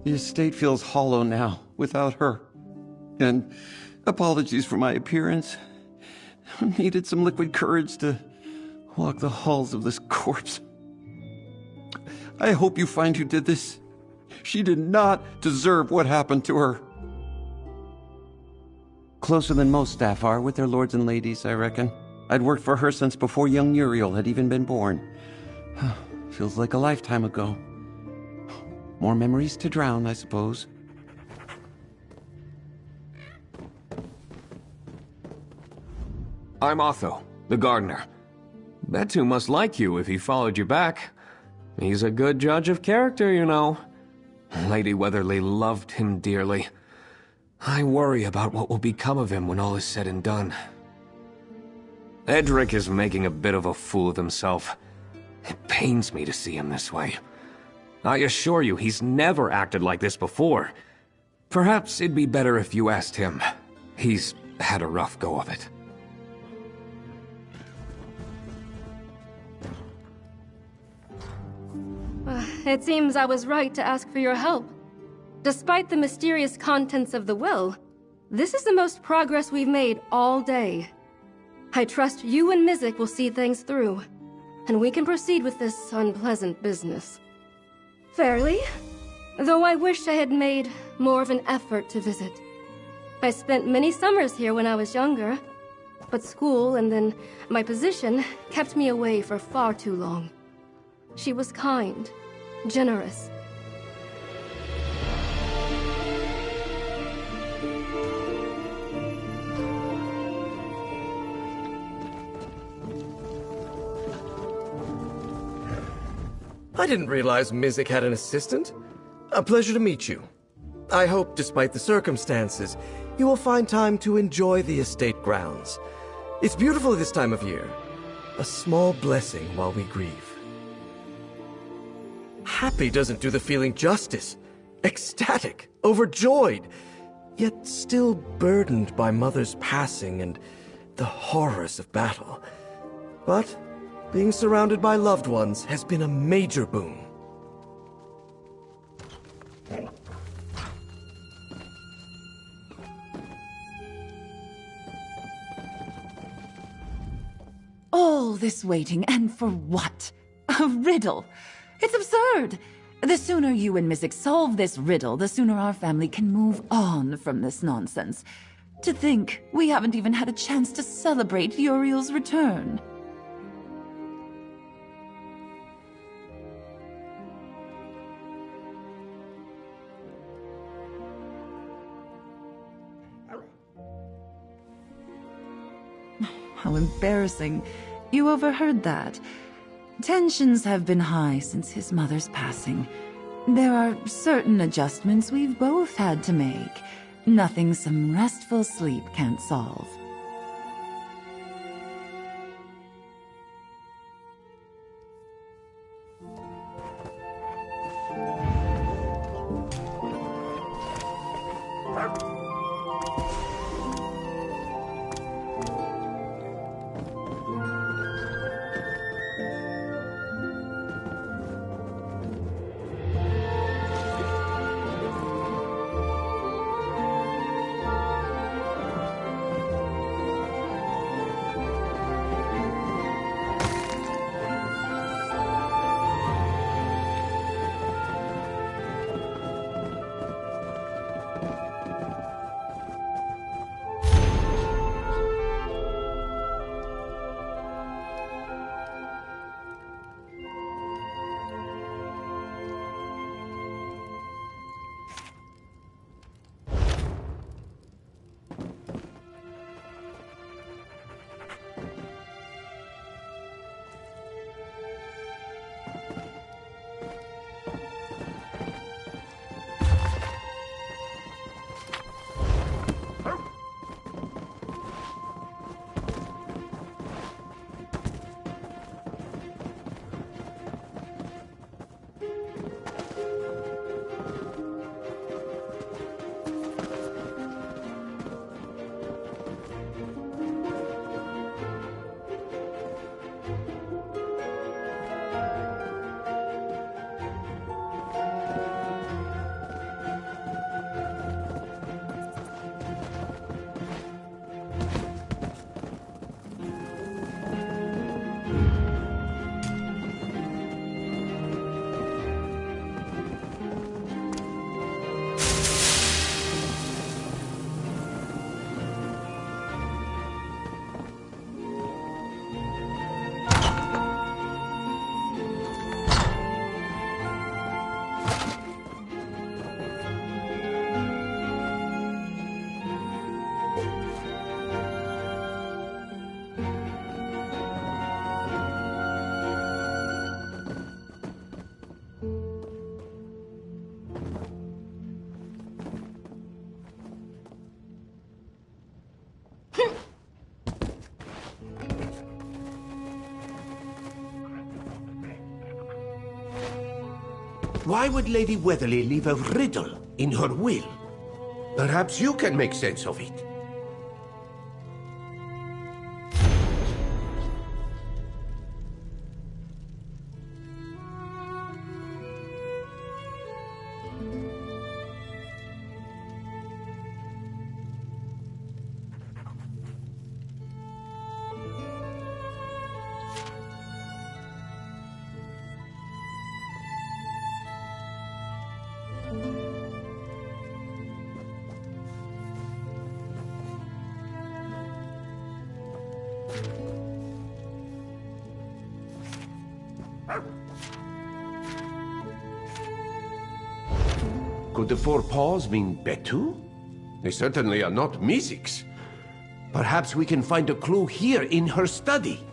The estate feels hollow now, without her. And apologies for my appearance. Needed some liquid courage to walk the halls of this corpse. I hope you find who did this. She did not deserve what happened to her. Closer than most staff are with their lords and ladies, I reckon. I'd worked for her since before young Muriel had even been born. Feels like a lifetime ago. More memories to drown, I suppose. I'm Otho, the gardener. Betu must like you if he followed you back. He's a good judge of character, you know. Lady Weatherly loved him dearly. I worry about what will become of him when all is said and done. Edric is making a bit of a fool of himself. It pains me to see him this way. I assure you, he's never acted like this before. Perhaps it'd be better if you asked him. He's had a rough go of it. It seems I was right to ask for your help. Despite the mysterious contents of the will, this is the most progress we've made all day. I trust you and Mizik will see things through, and we can proceed with this unpleasant business. Fairly, though I wish I had made more of an effort to visit. I spent many summers here when I was younger, but school and then my position kept me away for far too long. She was kind, generous. I didn't realize Mizik had an assistant. A pleasure to meet you. I hope, despite the circumstances, you will find time to enjoy the estate grounds. It's beautiful this time of year. A small blessing while we grieve. Happy doesn't do the feeling justice. Ecstatic, overjoyed, yet still burdened by Mother's passing and the horrors of battle. But being surrounded by loved ones has been a major boon. All this waiting, and for what? A riddle. It's absurd. The sooner you and Mizik solve this riddle, the sooner our family can move on from this nonsense. To think we haven't even had a chance to celebrate Uriel's return. How embarrassing. You overheard that. Tensions have been high since his mother's passing. There are certain adjustments we've both had to make. Nothing some restful sleep can't solve. Why would Lady Weatherly leave a riddle in her will? Perhaps you can make sense of it. Could the four paws mean Betu? They certainly are not Mizik's. Perhaps we can find a clue here in her study.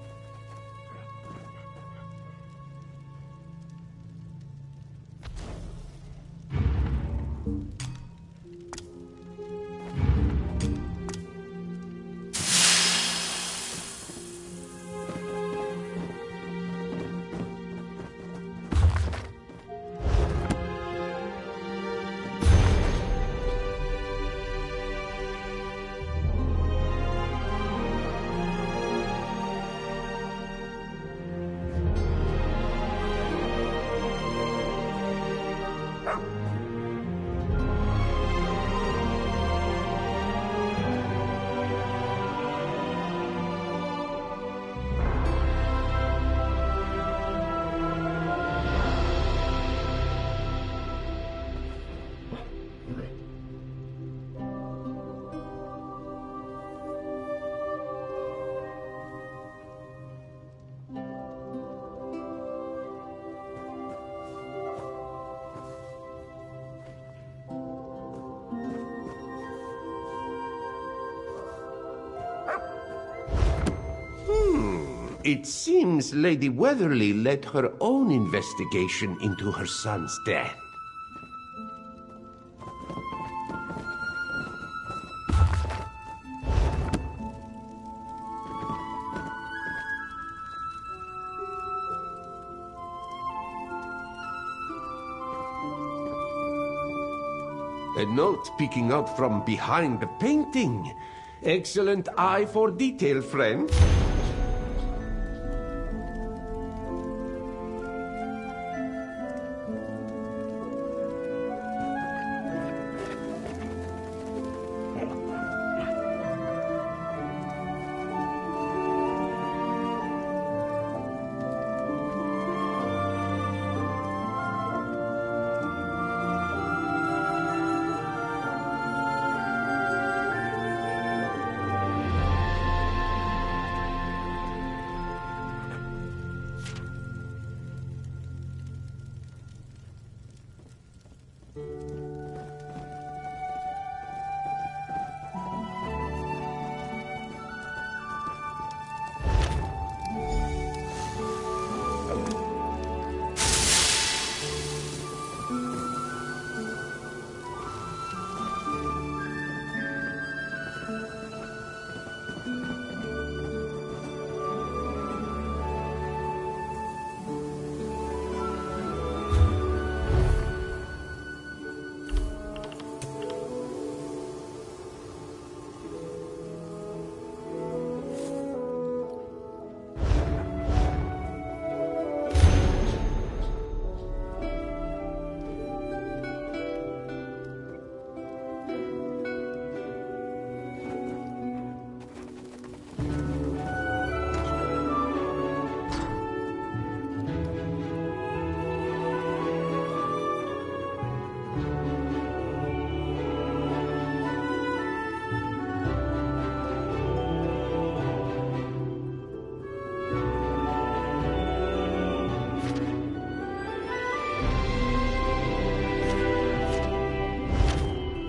It seems Lady Weatherly led her own investigation into her son's death. A note peeking out from behind the painting. Excellent eye for detail, friend.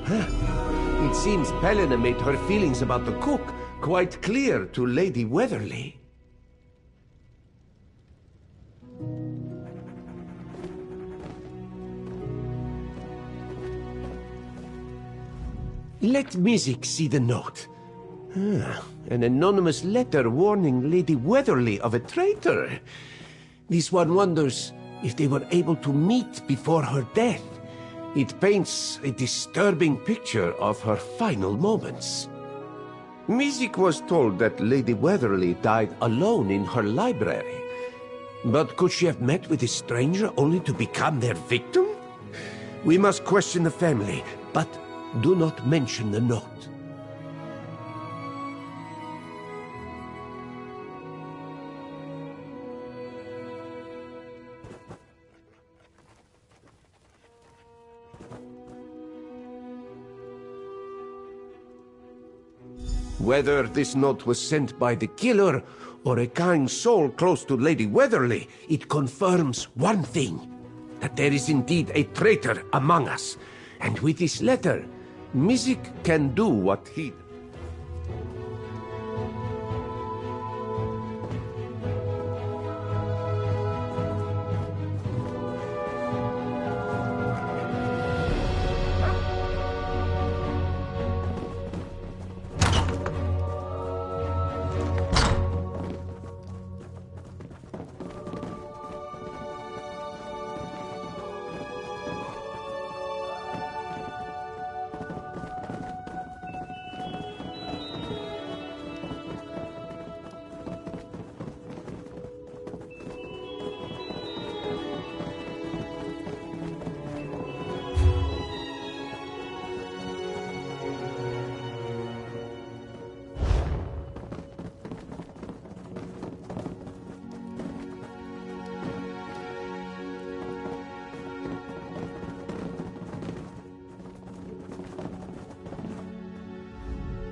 It seems Helena made her feelings about the cook quite clear to Lady Weatherly. Let Mizik see the note. An anonymous letter warning Lady Weatherly of a traitor. This one wonders if they were able to meet before her death. It paints a disturbing picture of her final moments. Mizik was told that Lady Weatherly died alone in her library. But could she have met with a stranger only to become their victim? We must question the family, but do not mention the note. Whether this note was sent by the killer or a kind soul close to Lady Weatherly, it confirms one thing, that there is indeed a traitor among us. And with this letter, Mizik can do what he...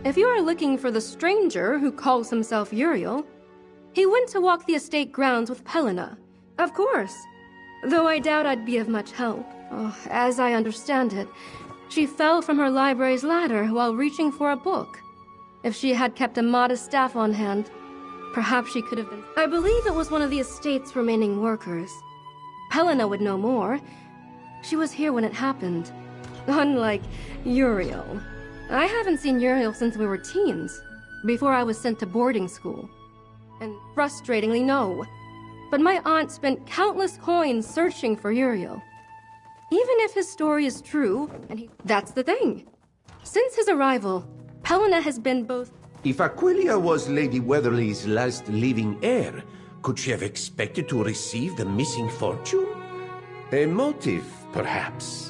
If you are looking for the stranger who calls himself Uriel, he went to walk the estate grounds with Helena. Of course. Though I doubt I'd be of much help. Oh, as I understand it, she fell from her library's ladder while reaching for a book. If she had kept a modest staff on hand, perhaps she could have been... I believe it was one of the estate's remaining workers. Helena would know more. She was here when it happened. Unlike Uriel. I haven't seen Uriel since we were teens, before I was sent to boarding school. And frustratingly, no. But my aunt spent countless coins searching for Uriel. Even if his story is true, and that's the thing. Since his arrival, Helena has been both... If Aquilia was Lady Weatherly's last living heir, could she have expected to receive the missing fortune? A motive, perhaps.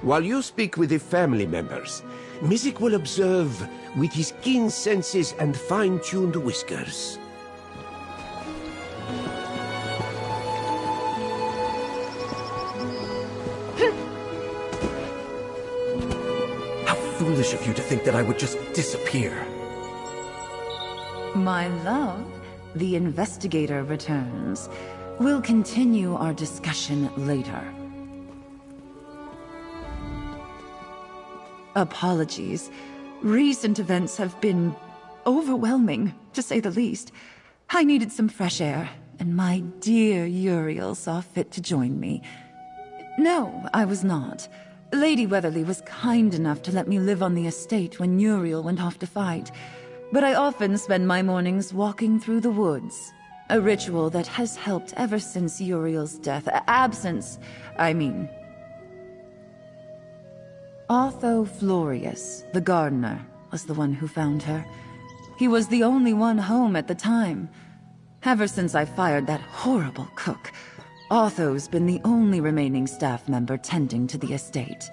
While you speak with the family members, Mizik will observe with his keen senses and fine-tuned whiskers. How foolish of you to think that I would just disappear. My love, the investigator returns. We'll continue our discussion later. Apologies. Recent events have been overwhelming, to say the least. I needed some fresh air, and my dear Uriel saw fit to join me. No, I was not. Lady Weatherly was kind enough to let me live on the estate when Uriel went off to fight. But I often spend my mornings walking through the woods. A ritual that has helped ever since Uriel's death. Absence, I mean. Otho Florius, the gardener, was the one who found her. He was the only one home at the time. Ever since I fired that horrible cook, Otho's been the only remaining staff member tending to the estate.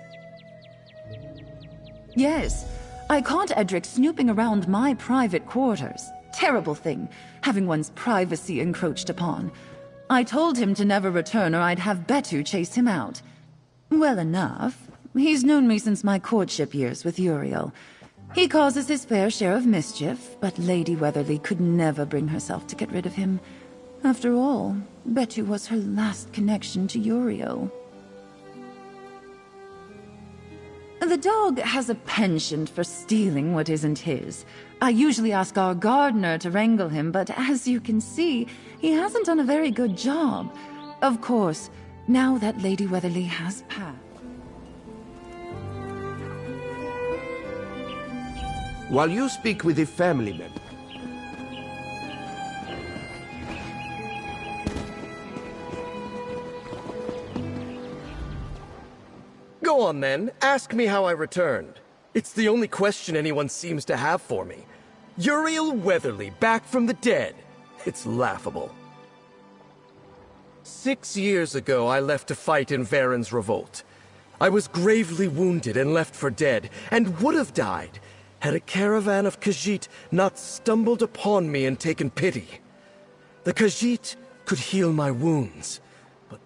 Yes, I caught Edric snooping around my private quarters. Terrible thing, having one's privacy encroached upon. I told him to never return or I'd have Betu chase him out. Well enough. He's known me since my courtship years with Uriel. He causes his fair share of mischief, but Lady Weatherly could never bring herself to get rid of him. After all, Betu was her last connection to Uriel. The dog has a penchant for stealing what isn't his. I usually ask our gardener to wrangle him, but as you can see, he hasn't done a very good job. Of course, now that Lady Weatherly has passed. While you speak with the family member... Go on then, ask me how I returned. It's the only question anyone seems to have for me. Uriel Weatherly, back from the dead. It's laughable. 6 years ago, I left to fight in Varen's revolt. I was gravely wounded and left for dead, and would have died, had a caravan of Khajiit not stumbled upon me and taken pity. The Khajiit could heal my wounds, but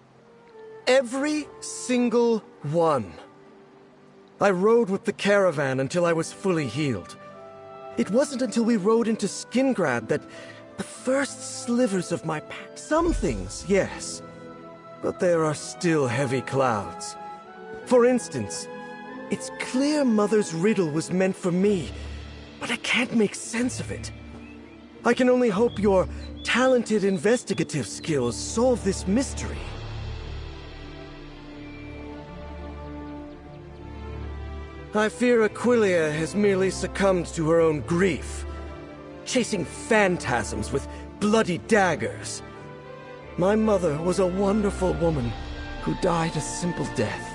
every single one. I rode with the caravan until I was fully healed. It wasn't until we rode into Skingrad that the first slivers of my pack... Some things, yes, but there are still heavy clouds. For instance, it's clear Mother's riddle was meant for me, but I can't make sense of it. I can only hope your talented investigative skills solve this mystery. I fear Aquilia has merely succumbed to her own grief, chasing phantasms with bloody daggers. My mother was a wonderful woman who died a simple death.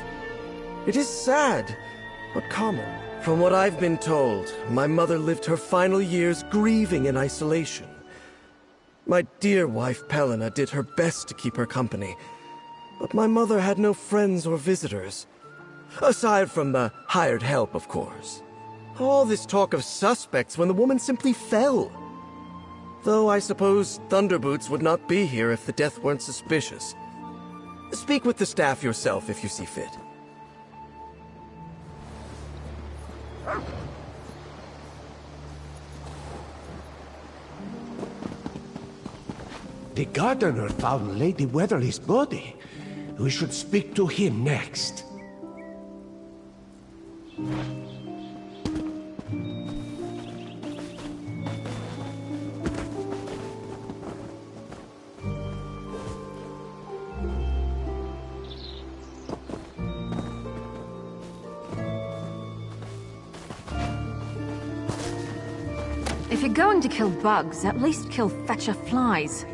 It is sad, but common. From what I've been told, my mother lived her final years grieving in isolation. My dear wife Pelena did her best to keep her company, but my mother had no friends or visitors. Aside from the hired help, of course. All this talk of suspects when the woman simply fell. Though I suppose Thunderboots would not be here if the death weren't suspicious. Speak with the staff yourself if you see fit. The gardener found Lady Weatherly's body. We should speak to him next. If you're going to kill bugs, at least kill fetcher flies.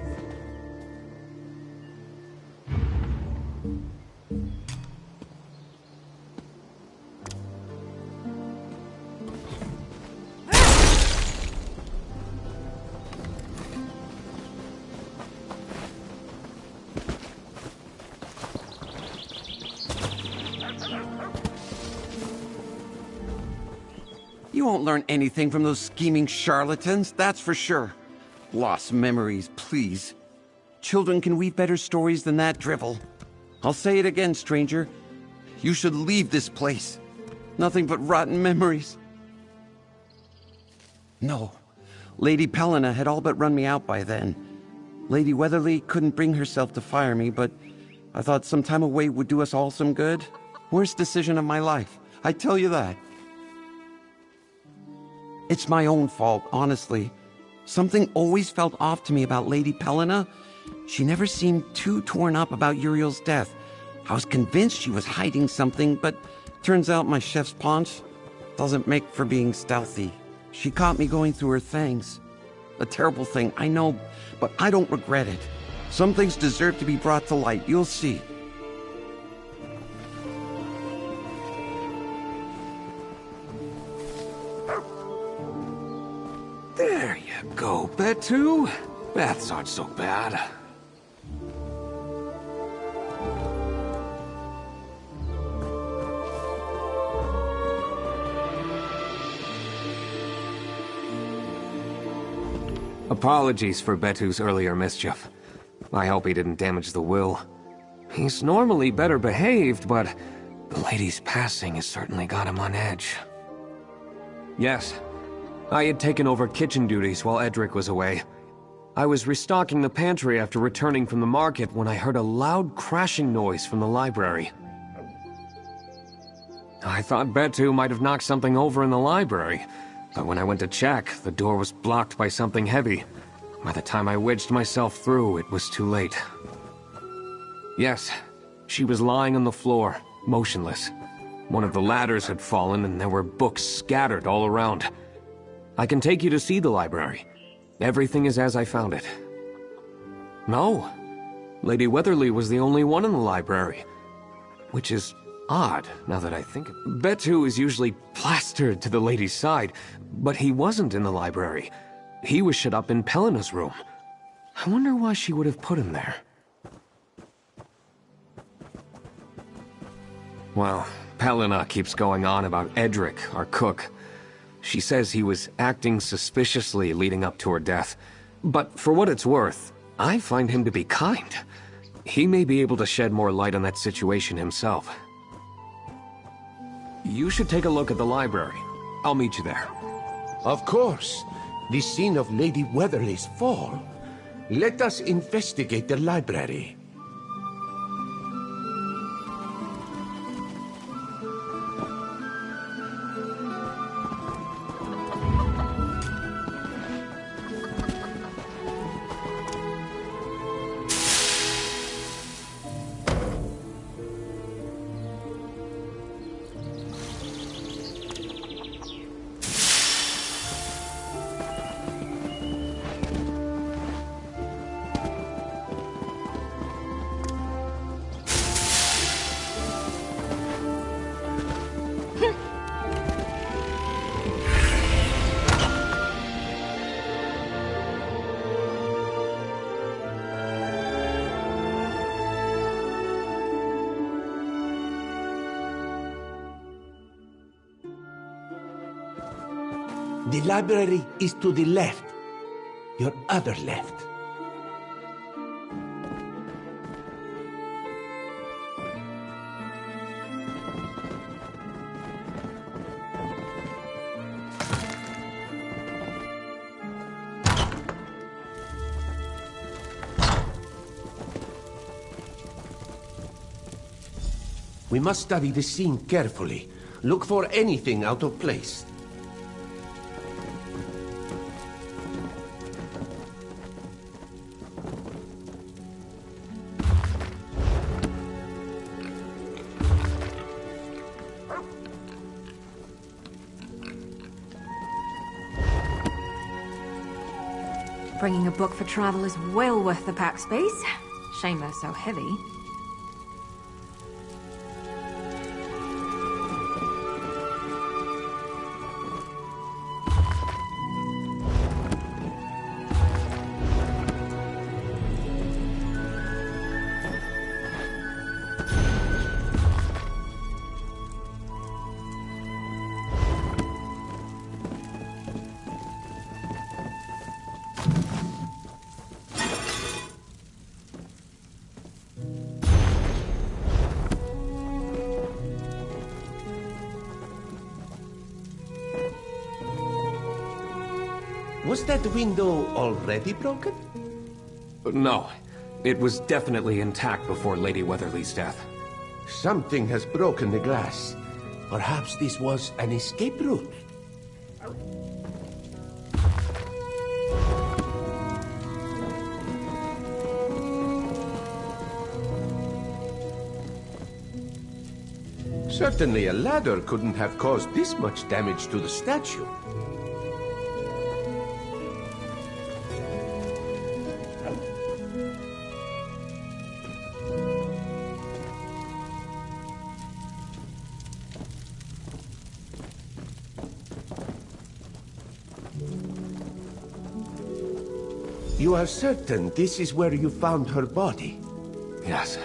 You won't learn anything from those scheming charlatans, that's for sure. Lost memories, please. Children can weave better stories than that drivel. I'll say it again, stranger. You should leave this place. Nothing but rotten memories. No. Lady Pelena had all but run me out by then. Lady Weatherly couldn't bring herself to fire me, but I thought some time away would do us all some good. Worst decision of my life, I tell you that. It's my own fault, honestly. Something always felt off to me about Lady Pelena. She never seemed too torn up about Uriel's death. I was convinced she was hiding something, but turns out my chef's paunch doesn't make for being stealthy. She caught me going through her things. A terrible thing, I know, but I don't regret it. Some things deserve to be brought to light, you'll see. There you go, Betu. Baths aren't so bad. Apologies for Betu's earlier mischief. I hope he didn't damage the will. He's normally better behaved, but the lady's passing has certainly got him on edge. Yes. I had taken over kitchen duties while Edric was away. I was restocking the pantry after returning from the market when I heard a loud crashing noise from the library. I thought Betu might have knocked something over in the library, but when I went to check, the door was blocked by something heavy. By the time I wedged myself through, it was too late. Yes, she was lying on the floor, motionless. One of the ladders had fallen and there were books scattered all around. I can take you to see the library. Everything is as I found it. No. Lady Weatherly was the only one in the library. Which is odd, now that I think of it. Betu is usually plastered to the lady's side, but he wasn't in the library. He was shut up in Pelena's room. I wonder why she would have put him there. Well, Pelina keeps going on about Edric, our cook. She says he was acting suspiciously leading up to her death. But for what it's worth, I find him to be kind. He may be able to shed more light on that situation himself. You should take a look at the library. I'll meet you there. Of course. The scene of Lady Weatherly's fall. Let us investigate the library. The library is to the left. Your other left. We must study the scene carefully. Look for anything out of place. Bringing a book for travel is well worth the pack space. Shame they're so heavy. Was that window already broken? No. It was definitely intact before Lady Weatherly's death. Something has broken the glass. Perhaps this was an escape route. Certainly a ladder couldn't have caused this much damage to the statue. You are certain this is where you found her body? Yes.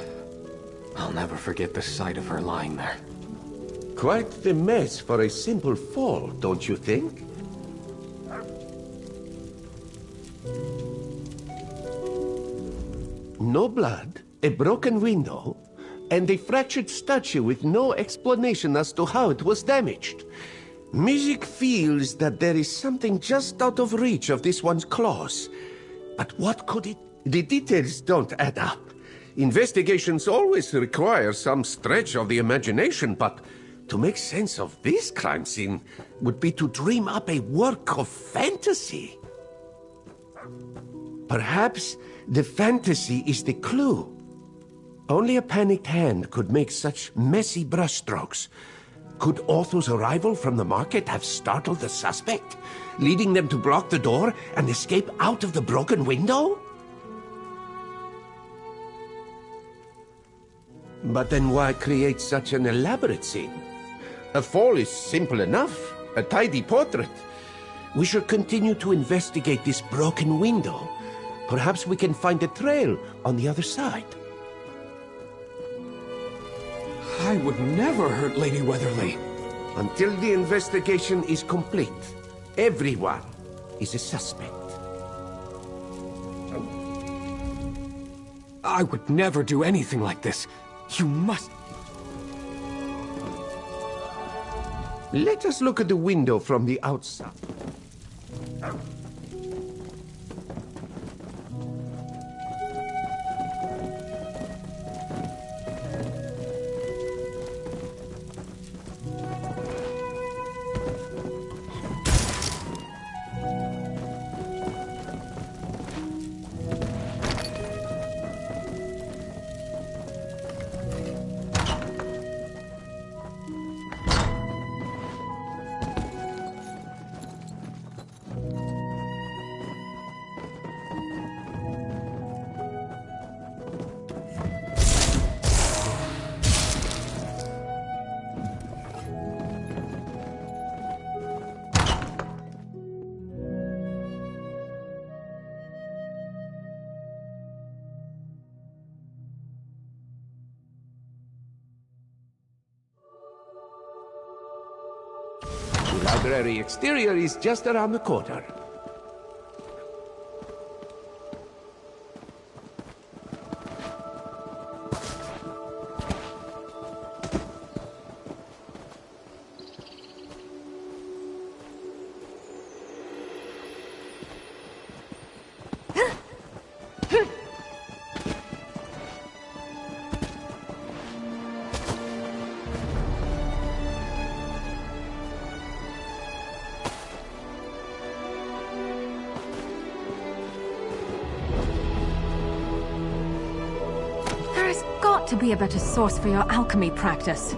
I'll never forget the sight of her lying there. Quite the mess for a simple fall, don't you think? No blood, a broken window, and a fractured statue with no explanation as to how it was damaged. Music feels that there is something just out of reach of this one's claws. But what could it... The details don't add up. Investigations always require some stretch of the imagination, but to make sense of this crime scene would be to dream up a work of fantasy. Perhaps the fantasy is the clue. Only a panicked hand could make such messy brushstrokes. Could Otho's arrival from the market have startled the suspect, leading them to block the door and escape out of the broken window? But then why create such an elaborate scene? A fall is simple enough, a tidy portrait. We should continue to investigate this broken window. Perhaps we can find a trail on the other side. I would never hurt Lady Weatherly. Until the investigation is complete, everyone is a suspect. I would never do anything like this. You must... Let us look at the window from the outside. The library exterior is just around the corner. There's got to be a better source for your alchemy practice.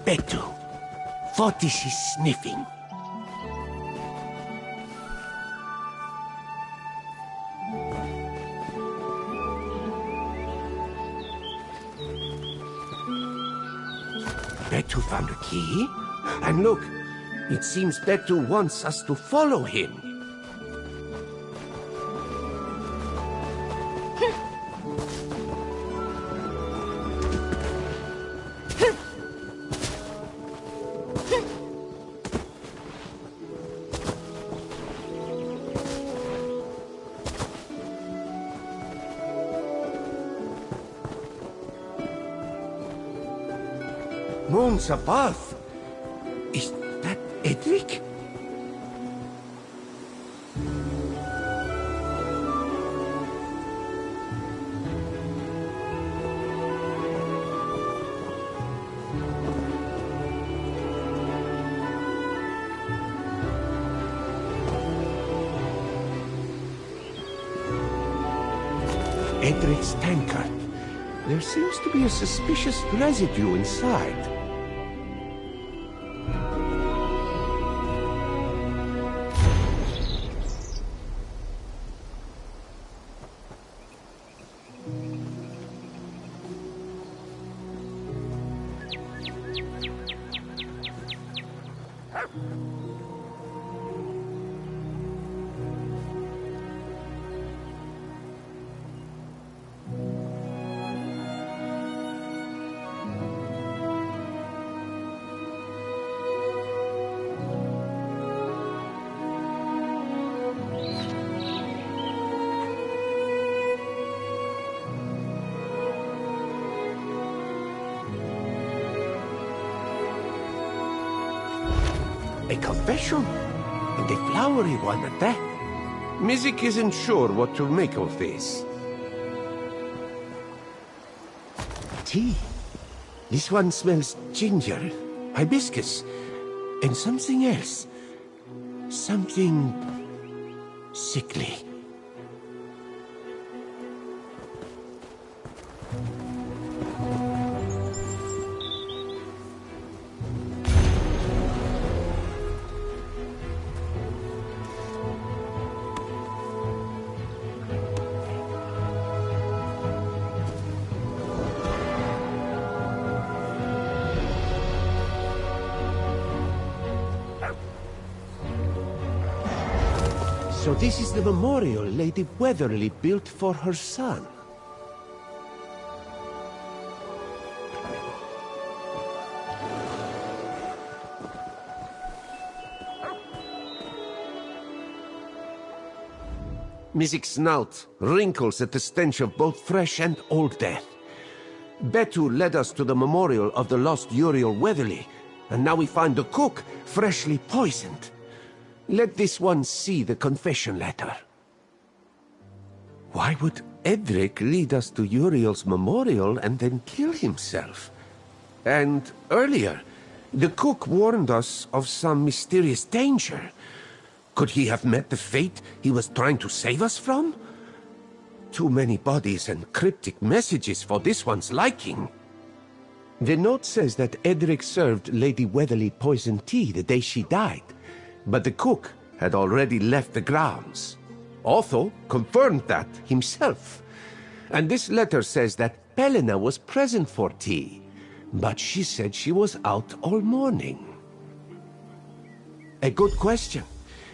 Betu, what is she sniffing? Betu found a key. And look, it seems Betu wants us to follow him. Moons above. Is that Edric? Edric's tankard. There seems to be a suspicious residue inside. A confession, and a flowery one at that. Mizik isn't sure what to make of this. Tea. This one smells ginger, hibiscus, and something else. Something sickly. So this is the memorial Lady Weatherly built for her son. Mizik's snout wrinkles at the stench of both fresh and old death. Betu led us to the memorial of the lost Uriel Weatherly, and now we find the cook freshly poisoned. Let this one see the confession letter. Why would Edric lead us to Uriel's memorial and then kill himself? And earlier, the cook warned us of some mysterious danger. Could he have met the fate he was trying to save us from? Too many bodies and cryptic messages for this one's liking. The note says that Edric served Lady Weatherly poisoned tea the day she died, but the cook had already left the grounds. Otho confirmed that himself. And this letter says that Pelena was present for tea, but she said she was out all morning. A good question,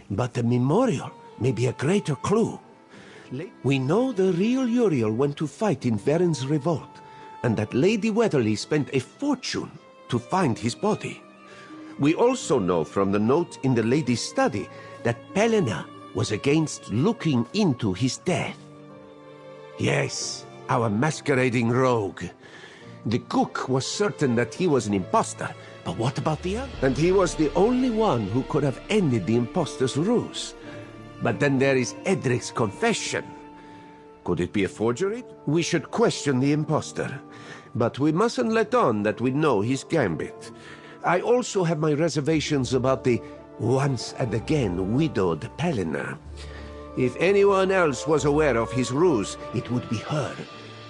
but the memorial may be a greater clue. We know the real Uriel went to fight in Veren's revolt, and that Lady Weatherly spent a fortune to find his body. We also know from the note in the lady's study that Pelena was against looking into his death. Yes, our masquerading rogue. The cook was certain that he was an impostor, but what about the other? And he was the only one who could have ended the impostor's ruse. But then there is Edric's confession. Could it be a forgery? We should question the impostor, but we mustn't let on that we know his gambit. I also have my reservations about the once and again widowed Pelena. If anyone else was aware of his ruse, it would be her.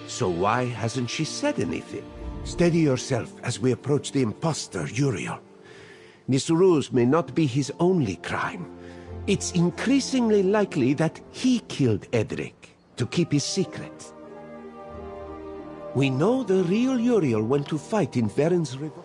So why hasn't she said anything? Steady yourself as we approach the impostor, Uriel. This ruse may not be his only crime. It's increasingly likely that he killed Edric to keep his secret. We know the real Uriel went to fight in Veren's revolt.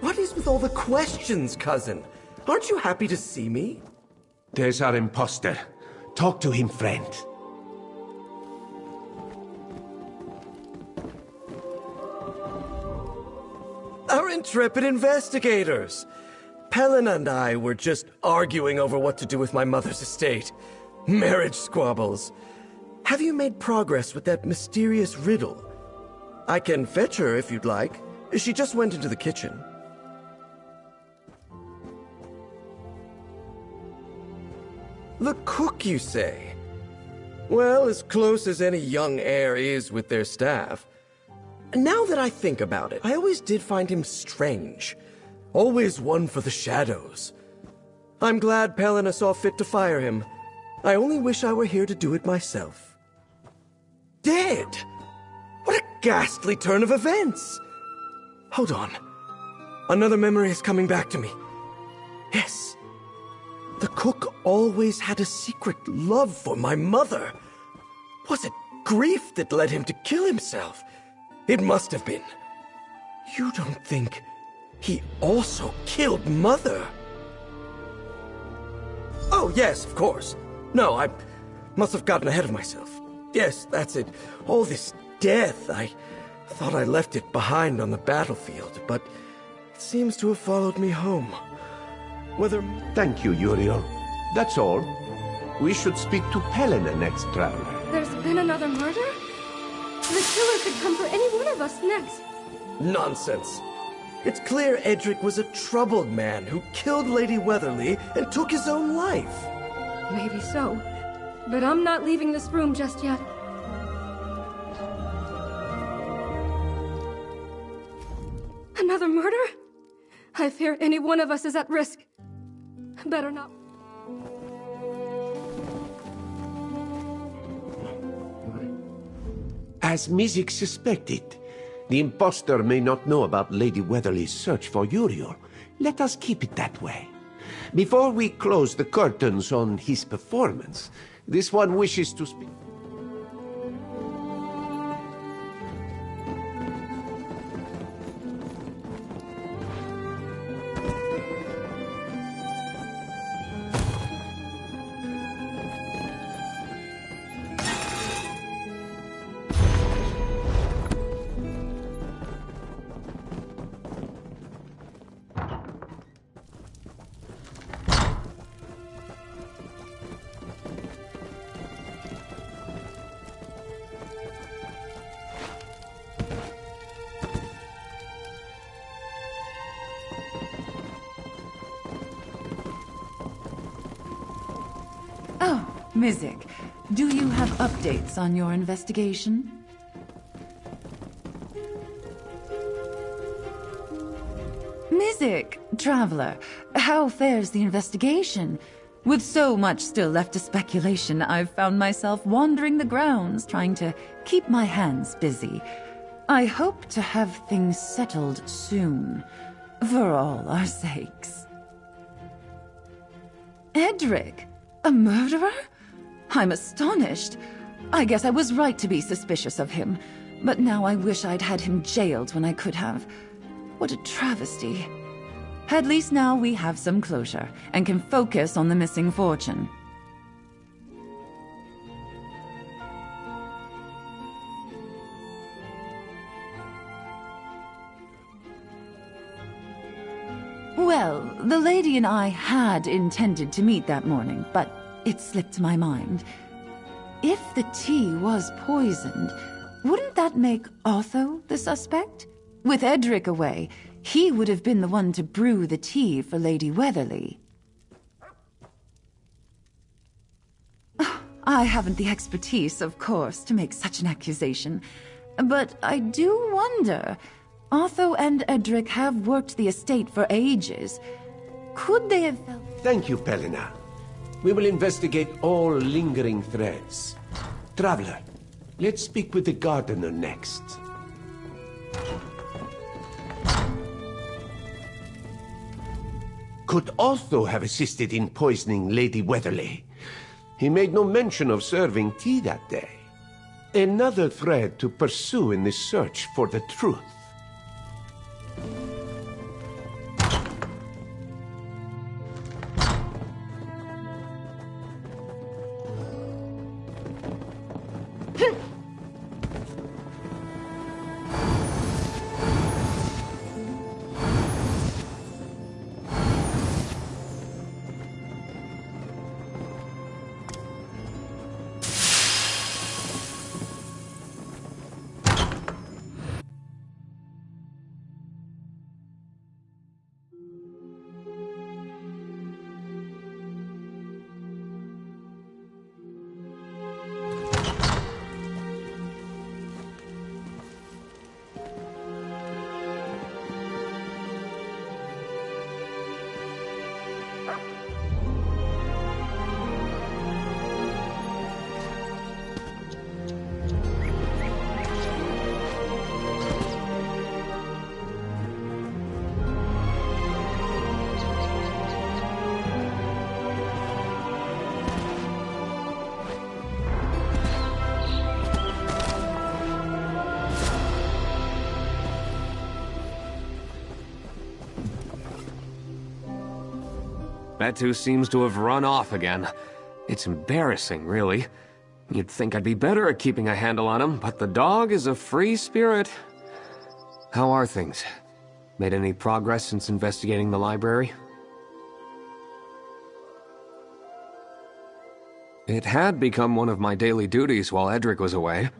What is with all the questions, cousin? Aren't you happy to see me? There's our imposter. Talk to him, friend. Our intrepid investigators! Pelin and I were just arguing over what to do with my mother's estate. Marriage squabbles. Have you made progress with that mysterious riddle? I can fetch her if you'd like. She just went into the kitchen. The cook, you say? Well, as close as any young heir is with their staff. Now that I think about it, I always did find him strange. Always one for the shadows. I'm glad Pelina saw fit to fire him. I only wish I were here to do it myself. Dead? What a ghastly turn of events! Hold on. Another memory is coming back to me. Yes. The cook always had a secret love for my mother. Was it grief that led him to kill himself? It must have been. You don't think he also killed Mother? Oh, yes, of course. No, I must have gotten ahead of myself. Yes, that's it. All this death, I thought I left it behind on the battlefield, but it seems to have followed me home. Whether... Thank you, Uriel. That's all. We should speak to Pelina next, traveler. There's been another murder? The killer could come for any one of us next. Nonsense. It's clear Edric was a troubled man who killed Lady Weatherly and took his own life. Maybe so. But I'm not leaving this room just yet. Another murder? I fear any one of us is at risk. Better not. As Mizik suspected, the impostor may not know about Lady Weatherly's search for Uriel. Let us keep it that way. Before we close the curtains on his performance, this one wishes to speak. Mizik, do you have updates on your investigation? Mizik, traveler, how fares the investigation? With so much still left to speculation, I've found myself wandering the grounds, trying to keep my hands busy. I hope to have things settled soon, for all our sakes. Edric, a murderer? I'm astonished. I guess I was right to be suspicious of him, but now I wish I'd had him jailed when I could have. What a travesty. At least now we have some closure, and can focus on the missing fortune. Well, the lady and I had intended to meet that morning, but it slipped my mind. If the tea was poisoned, wouldn't that make Otho the suspect? With Edric away, he would have been the one to brew the tea for Lady Weatherly. I haven't the expertise, of course, to make such an accusation. But I do wonder. Otho and Edric have worked the estate for ages. Could they have felt... Thank you, Pelina. We will investigate all lingering threads. Traveler, let's speak with the gardener next. Could Otho have assisted in poisoning Lady Weatherly? He made no mention of serving tea that day. Another thread to pursue in this search for the truth. Betu seems to have run off again. It's embarrassing, really. You'd think I'd be better at keeping a handle on him, but the dog is a free spirit. How are things? Made any progress since investigating the library? It had become one of my daily duties while Edric was away.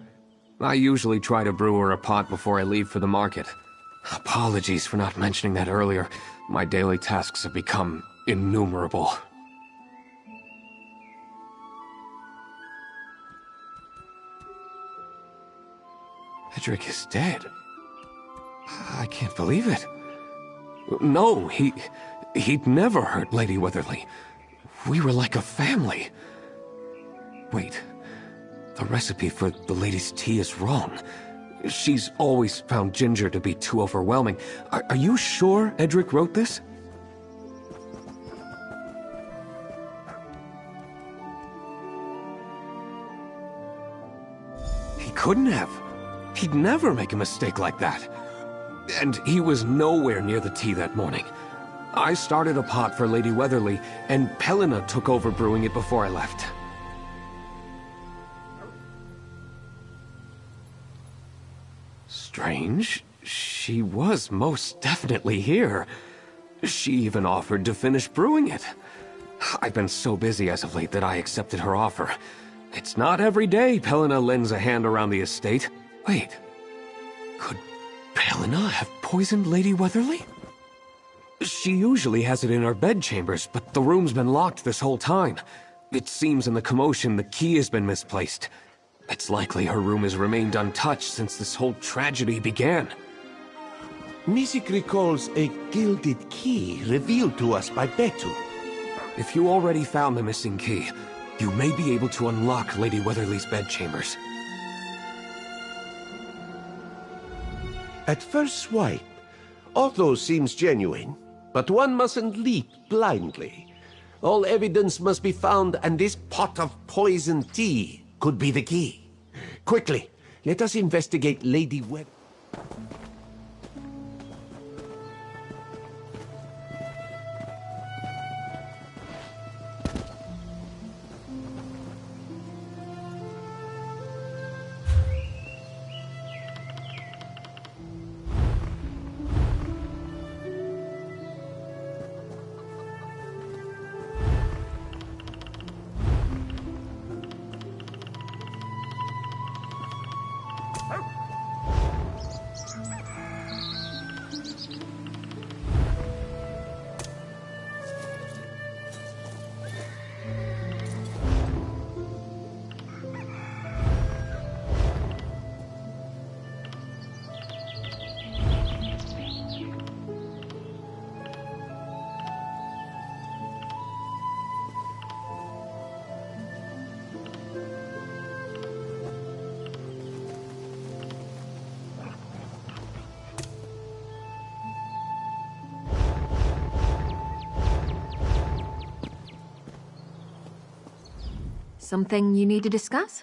I usually try to brew her a pot before I leave for the market. Apologies for not mentioning that earlier. My daily tasks have become innumerable. Edric is dead. I can't believe it. No, he'd never hurt Lady Weatherly. We were like a family. Wait, the recipe for the lady's tea is wrong. She's always found ginger to be too overwhelming. Are you sure Edric wrote this? He couldn't have. He'd never make a mistake like that. And he was nowhere near the tea that morning. I started a pot for Lady Weatherly, and Pelina took over brewing it before I left. Strange. She was most definitely here. She even offered to finish brewing it. I've been so busy as of late that I accepted her offer. It's not every day Pelina lends a hand around the estate. Wait. Could Pelina have poisoned Lady Weatherly? She usually has it in her bedchambers, but the room's been locked this whole time. It seems in the commotion the key has been misplaced. It's likely her room has remained untouched since this whole tragedy began. Music recalls a gilded key revealed to us by Betu. If you already found the missing key, you may be able to unlock Lady Weatherly's bedchambers. At first swipe, all those seems genuine, but one mustn't leap blindly. All evidence must be found, and this pot of poisoned tea could be the key. Quickly, let us investigate Lady Weatherly. Something you need to discuss?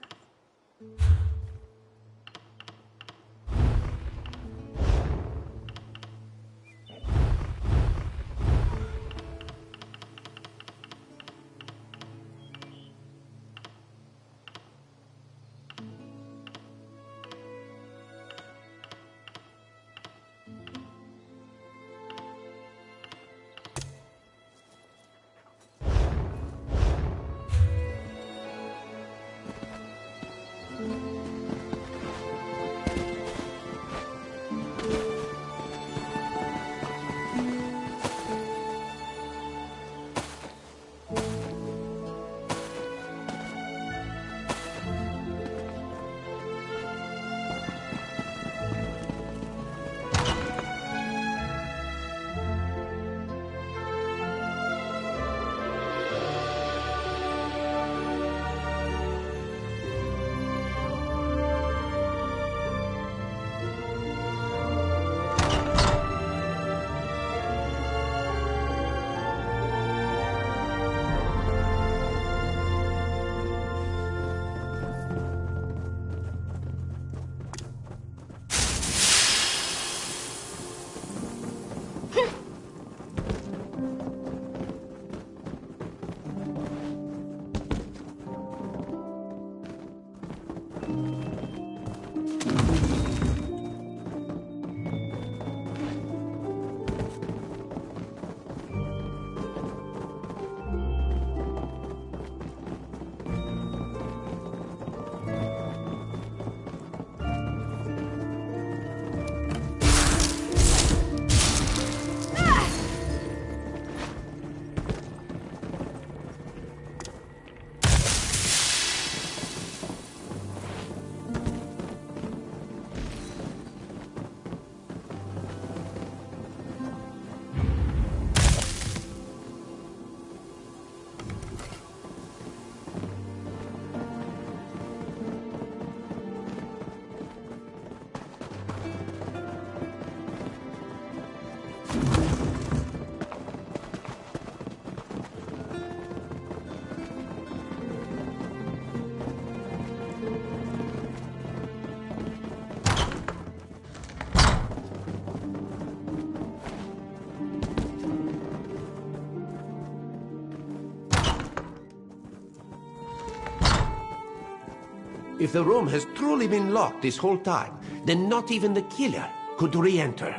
If the room has truly been locked this whole time, then not even the killer could re-enter.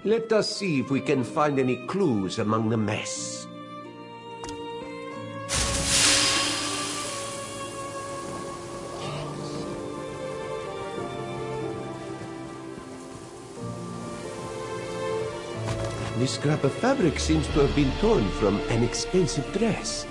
Let us see if we can find any clues among the mess. This scrap of fabric seems to have been torn from an expensive dress.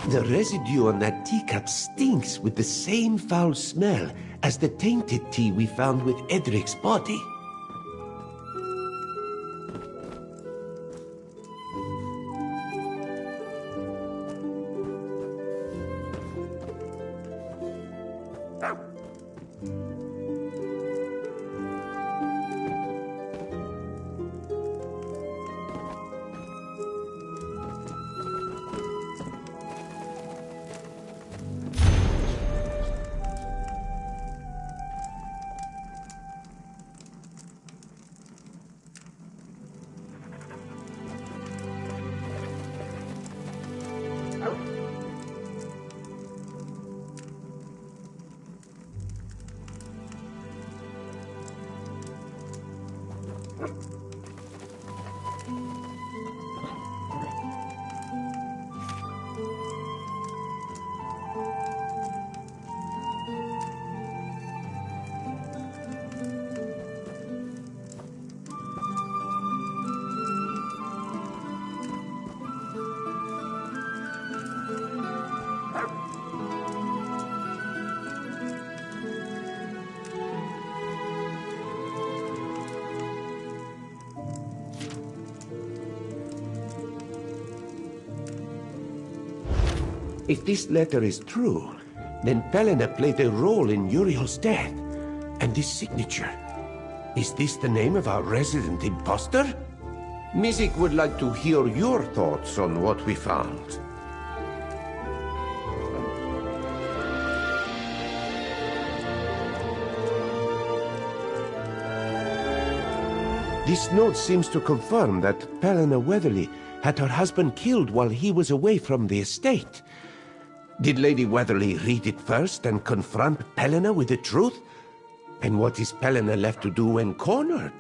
The residue on that teacup stinks with the same foul smell as the tainted tea we found with Edric's body. If this letter is true, then Pelena played a role in Uriel's death. And this signature, is this the name of our resident imposter? Mizik would like to hear your thoughts on what we found. This note seems to confirm that Pelena Weatherly had her husband killed while he was away from the estate. Did Lady Weatherly read it first and confront Pelena with the truth? And what is Pelena left to do when cornered?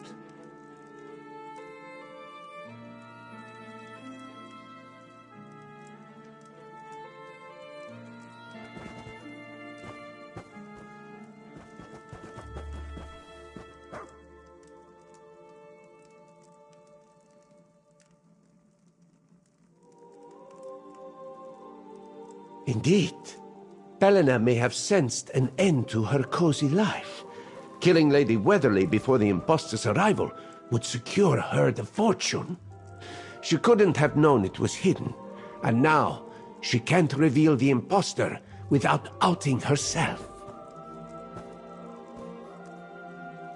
Indeed, Pelena may have sensed an end to her cozy life. Killing Lady Weatherly before the imposter's arrival would secure her the fortune. She couldn't have known it was hidden, and now she can't reveal the imposter without outing herself.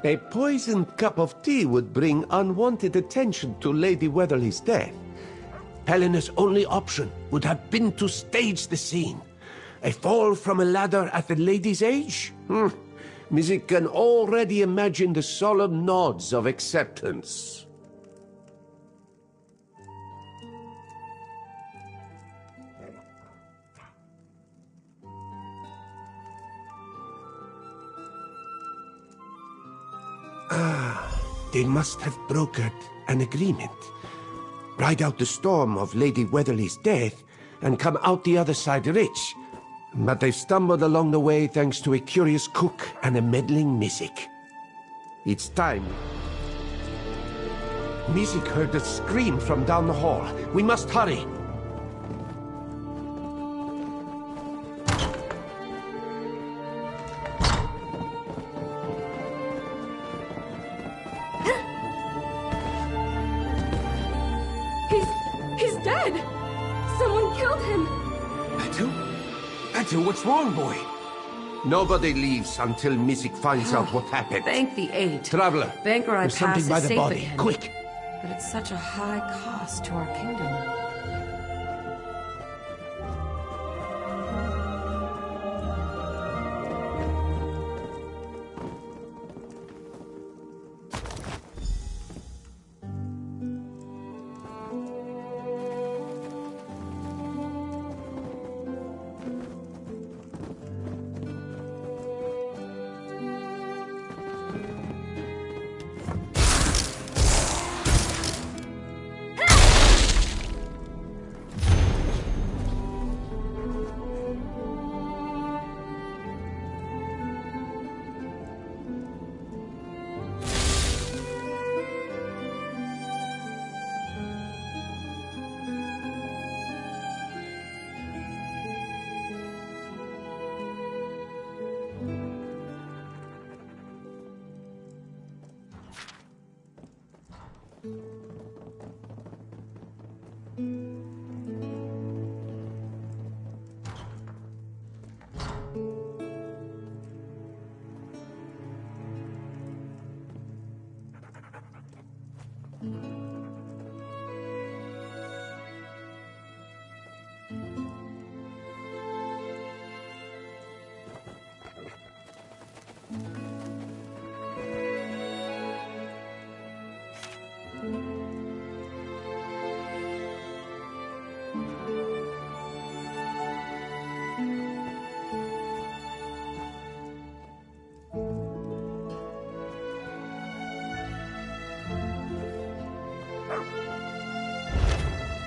A poisoned cup of tea would bring unwanted attention to Lady Weatherly's death. Pelena's only option would have been to stage the scene. A fall from a ladder at the lady's age? Mizik can already imagine the solemn nods of acceptance. They must have brokered an agreement. Ride out the storm of Lady Weatherly's death and come out the other side rich. But they've stumbled along the way thanks to a curious cook and a meddling Mizik. It's time. Mizik heard a scream from down the hall. We must hurry. He's dead! Someone killed him! Betu, what's wrong, boy? Nobody leaves until Mizik finds out what happened. Thank the aid. Traveler, Banker I there's something pass by is the safe body. again. Quick! But it's such a high cost to our kingdom.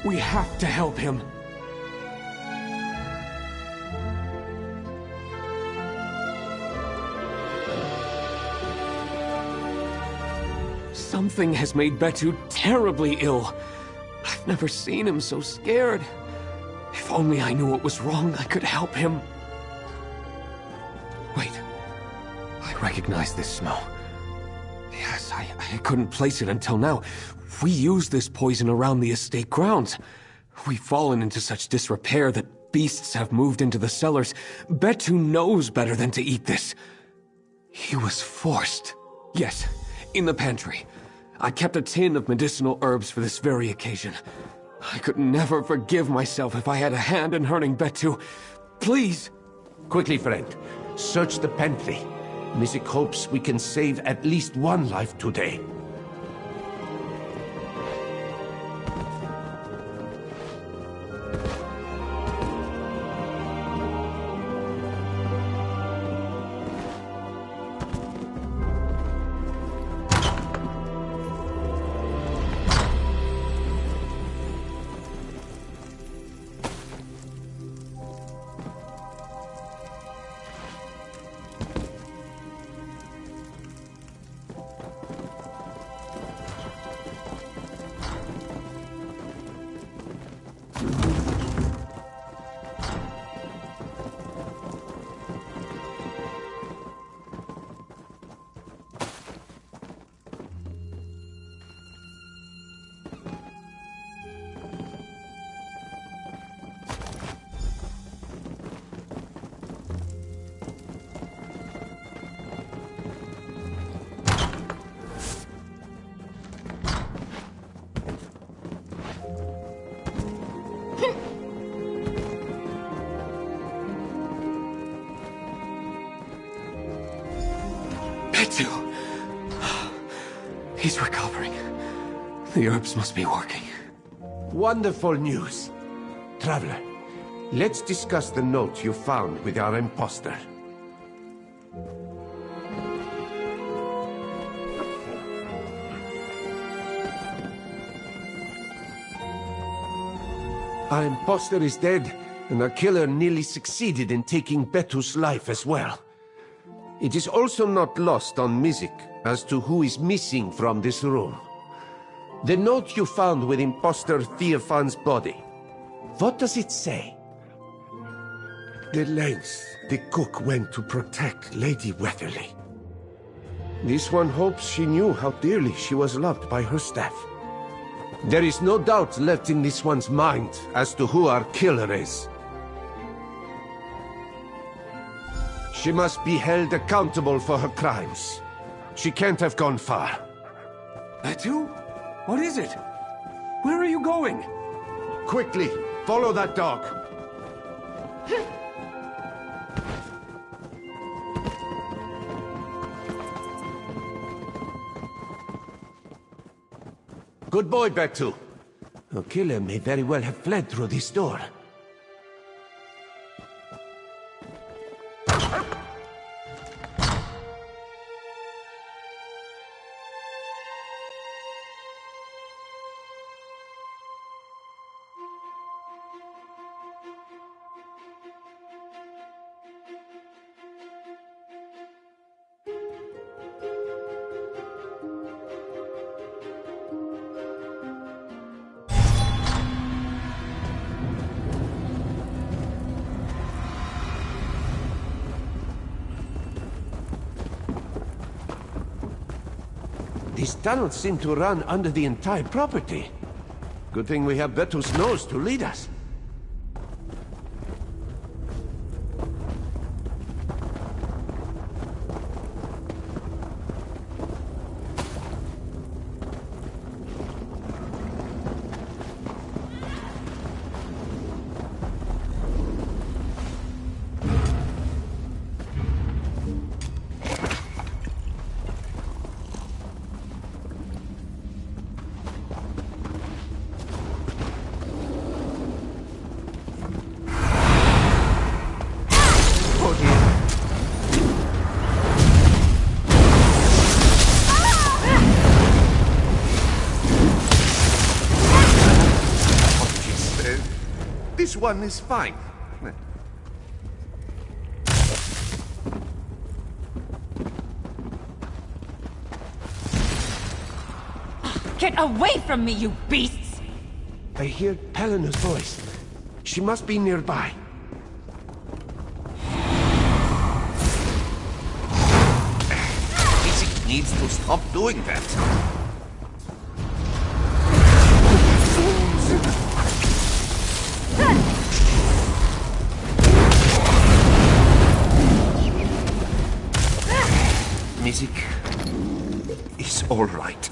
We have to help him. Something has made Betu terribly ill. I've never seen him so scared. If only I knew what was wrong, I could help him. Wait. I recognize this smell. Yes, I couldn't place it until now. We used this poison around the estate grounds. We've fallen into such disrepair that beasts have moved into the cellars. Betu knows better than to eat this. He was forced. Yes, in the pantry. I kept a tin of medicinal herbs for this very occasion. I could never forgive myself if I had a hand in hurting Betu. Please! Quickly, friend. Search the pantry. Mizik hopes we can save at least one life today. Betu! He's recovering. The herbs must be working. Wonderful news. Traveler, let's discuss the note you found with our imposter. Our imposter is dead, and our killer nearly succeeded in taking Betu's life as well. It is also not lost on Mizik as to who is missing from this room. The note you found with imposter Theophan's body. What does it say? The lengths the cook went to protect Lady Weatherly. This one hopes she knew how dearly she was loved by her staff. There is no doubt left in this one's mind as to who our killer is. She must be held accountable for her crimes. She can't have gone far. Betu? What is it? Where are you going? Quickly, follow that dog. Good boy, Betu. The killer may very well have fled through this door. These tunnels seem to run under the entire property. Good thing we have Betu's nose to lead us. This one is fine. Get away from me, you beasts! I hear Pelena's voice. She must be nearby. Mizik needs to stop doing that. all right.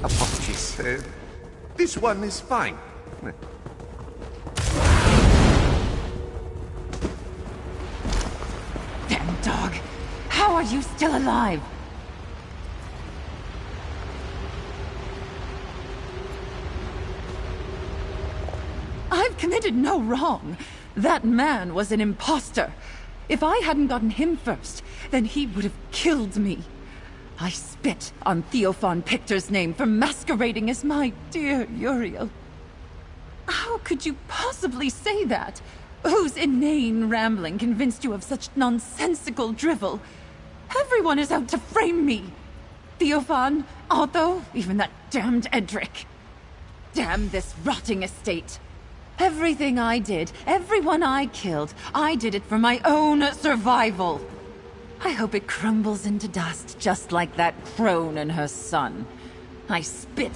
Apologies. This one is fine. Damn dog! How are you still alive? I've committed no wrong. That man was an imposter. If I hadn't gotten him first, then he would have killed me. I spit on Theophan Pictor's name for masquerading as my dear Uriel. How could you possibly say that? Whose inane rambling convinced you of such nonsensical drivel? Everyone is out to frame me. Theophan, Otho, even that damned Edric. Damn this rotting estate. Everything I did, everyone I killed, I did it for my own survival. I hope it crumbles into dust just like that crone and her son. I spit.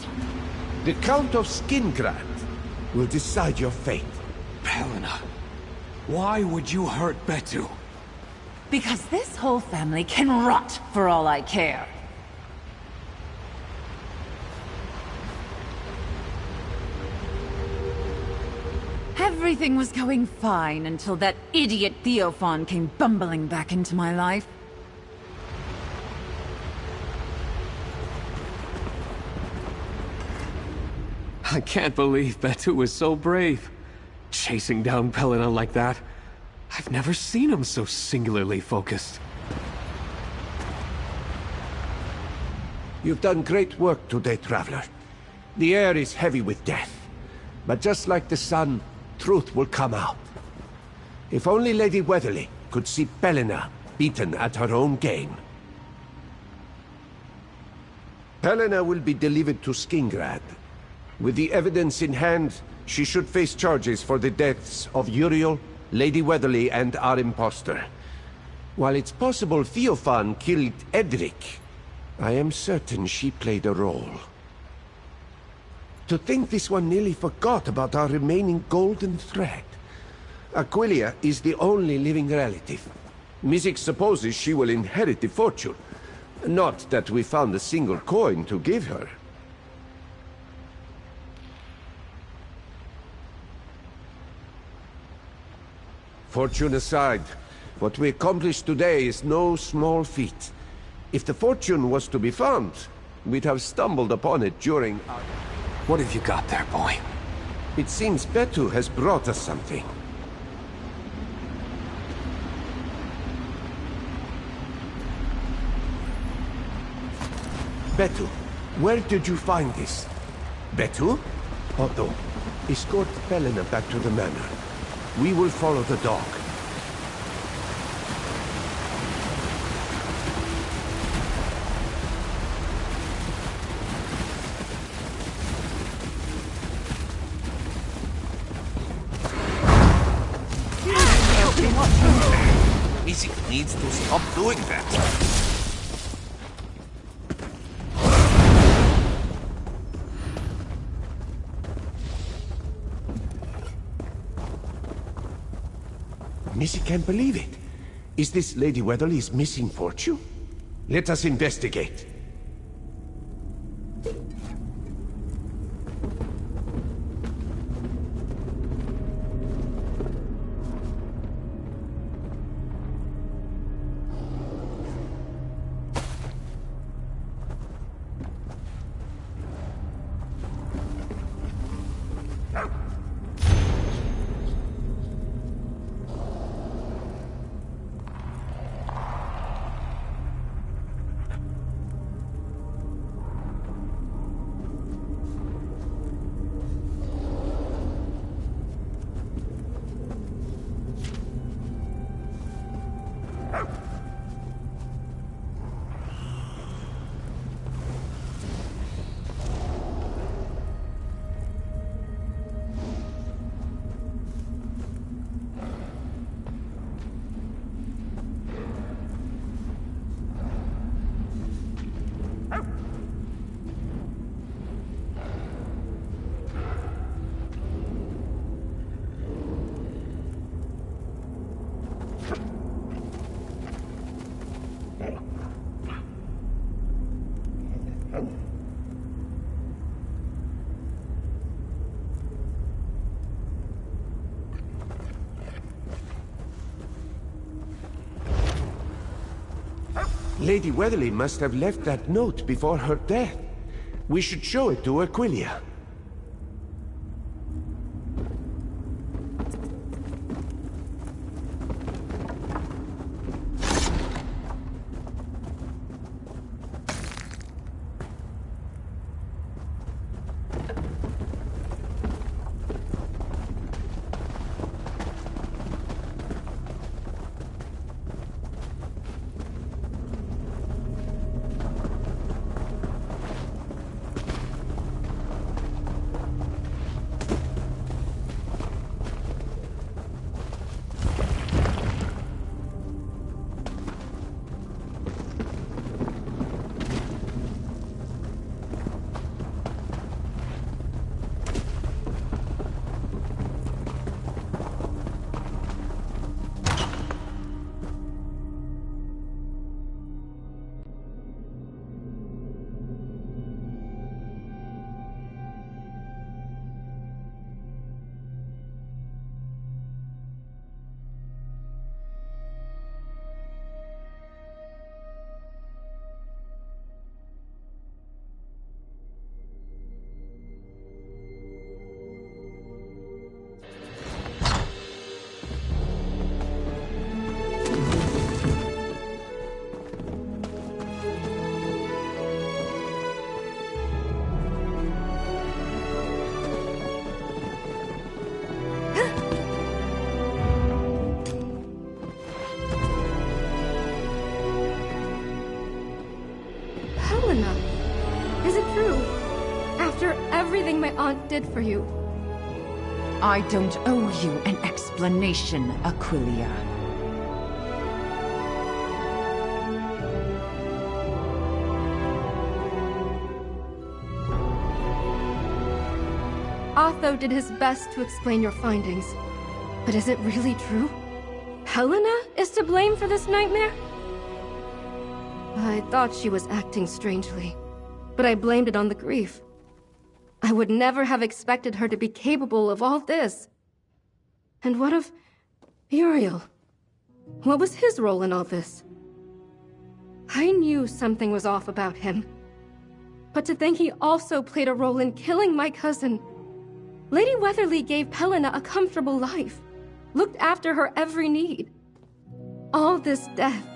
The Count of Skingrad will decide your fate. Helena, why would you hurt Betu? Because this whole family can rot for all I care. Everything was going fine until that idiot Theophan came bumbling back into my life. I can't believe Betu was so brave. Chasing down Helena like that. I've never seen him so singularly focused. You've done great work today, Traveler. The air is heavy with death. But just like the sun, truth will come out. If only Lady Weatherly could see Helena beaten at her own game. Helena will be delivered to Skingrad. With the evidence in hand, she should face charges for the deaths of Uriel, Lady Weatherly, and our impostor. While it's possible Theophan killed Edric, I am certain she played a role. To think this one nearly forgot about our remaining golden thread. Aquilia is the only living relative. Mizik supposes she will inherit the fortune. Not that we found a single coin to give her. Fortune aside, what we accomplished today is no small feat. If the fortune was to be found, we'd have stumbled upon it during our... What have you got there, boy? It seems Betu has brought us something. Betu, where did you find this? Betu? Otto, escort Helena back to the manor. We will follow the dog. Mizik needs to stop doing that. Missy can't believe it. Is this Lady Weatherly's missing fortune? Let us investigate. Lady Weatherly must have left that note before her death. We should show it to Aquilia. Is it true? After everything my aunt did for you. I don't owe you an explanation, Aquilia. Otho did his best to explain your findings. But is it really true? Helena is to blame for this nightmare? I thought she was acting strangely, but I blamed it on the grief. I would never have expected her to be capable of all this. And what of Uriel? What was his role in all this? I knew something was off about him. But to think he also played a role in killing my cousin. Lady Weatherly gave Helena a comfortable life, looked after her every need. All this death,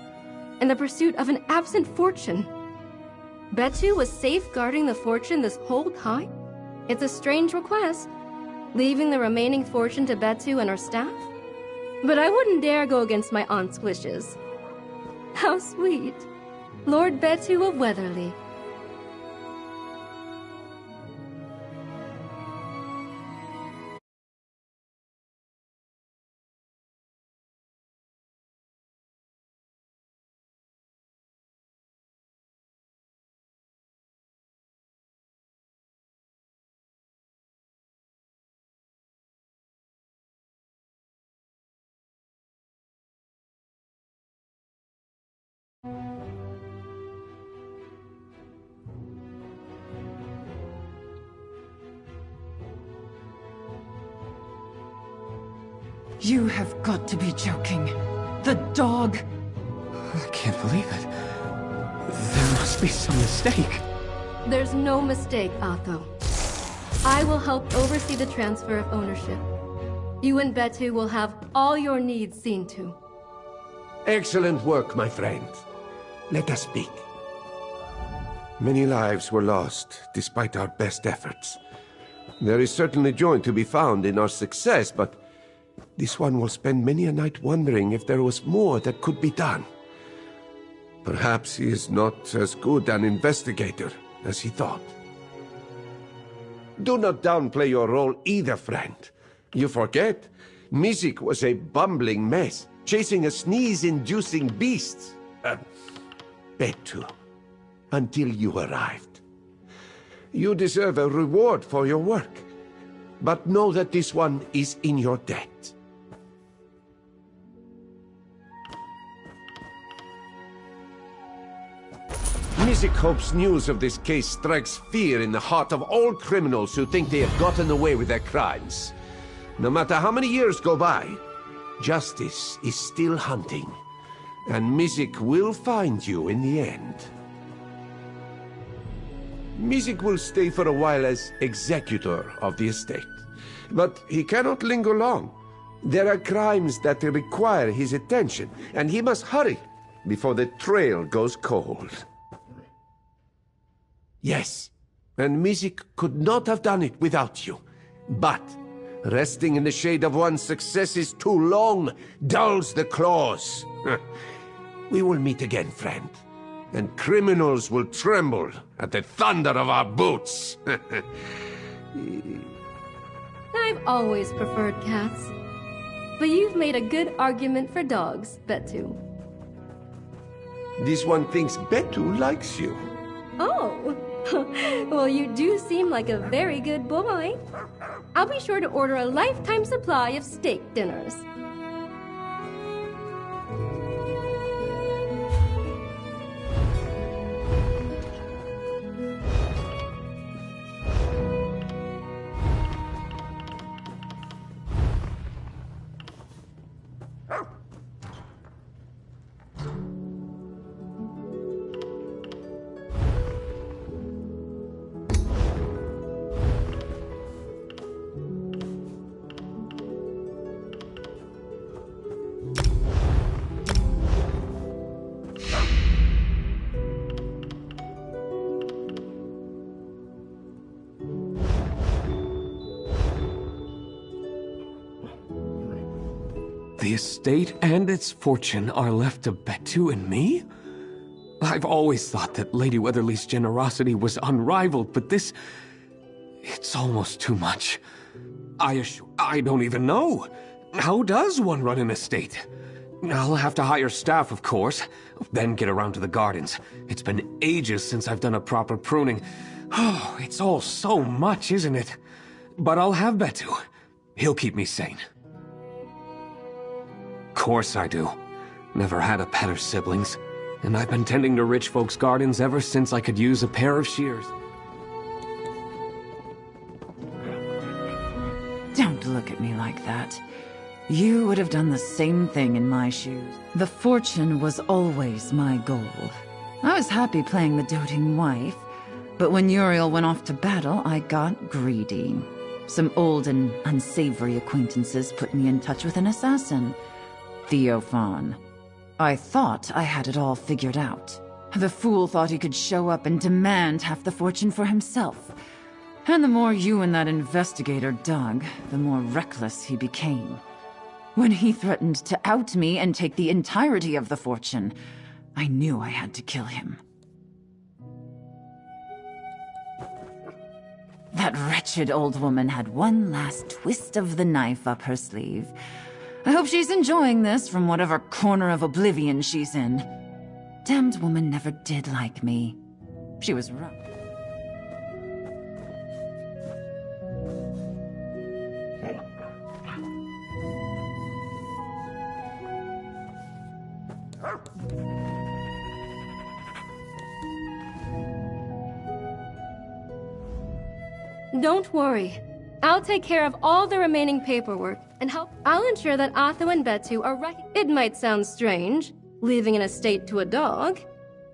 in the pursuit of an absent fortune. Betu was safeguarding the fortune this whole time? It's a strange request, leaving the remaining fortune to Betu and her staff. But I wouldn't dare go against my aunt's wishes. How sweet. Lord Betu of Weatherly. You have got to be joking. The dog... I can't believe it. There must be some mistake. There's no mistake, Otho. I will help oversee the transfer of ownership. You and Betu will have all your needs seen to. Excellent work, my friend. Let us speak. Many lives were lost, despite our best efforts. There is certainly joy to be found in our success, but this one will spend many a night wondering if there was more that could be done. Perhaps he is not as good an investigator as he thought. Do not downplay your role either, friend. You forget, Mizik was a bumbling mess, chasing a sneeze-inducing beast. Betu, until you arrived. You deserve a reward for your work, but know that this one is in your debt. Mizik hopes news of this case strikes fear in the heart of all criminals who think they have gotten away with their crimes. No matter how many years go by, justice is still hunting. and Mizik will find you in the end. Mizik will stay for a while as executor of the estate, but he cannot linger long. There are crimes that require his attention, and he must hurry before the trail goes cold. Yes, and Mizik could not have done it without you. But resting in the shade of one's successes too long dulls the claws. We will meet again, friend, and criminals will tremble at the thunder of our boots. I've always preferred cats. But you've made a good argument for dogs, Betu. This one thinks Betu likes you. Oh, well, you do seem like a very good boy. I'll be sure to order a lifetime supply of steak dinners. The estate and its fortune are left to Betu and me? I've always thought that Lady Weatherly's generosity was unrivaled, but this... it's almost too much. I don't even know. How does one run an estate? I'll have to hire staff, of course, then get around to the gardens. It's been ages since I've done a proper pruning. Oh, it's all so much, isn't it? But I'll have Betu. He'll keep me sane. Of course I do. Never had a pet or siblings, and I've been tending to rich folks' gardens ever since I could use a pair of shears. Don't look at me like that. You would have done the same thing in my shoes. The fortune was always my goal. I was happy playing the doting wife, but when Uriel went off to battle, I got greedy. Some old and unsavory acquaintances put me in touch with an assassin, Theophan. I thought I had it all figured out. The fool thought he could show up and demand half the fortune for himself. And the more you and that investigator dug, the more reckless he became. When he threatened to out me and take the entirety of the fortune, I knew I had to kill him. That wretched old woman had one last twist of the knife up her sleeve. I hope she's enjoying this from whatever corner of oblivion she's in. Damned woman never did like me. She was rough. Don't worry. I'll take care of all the remaining paperwork and help. I'll ensure that Atho and Betu are right. It might sound strange, leaving an estate to a dog,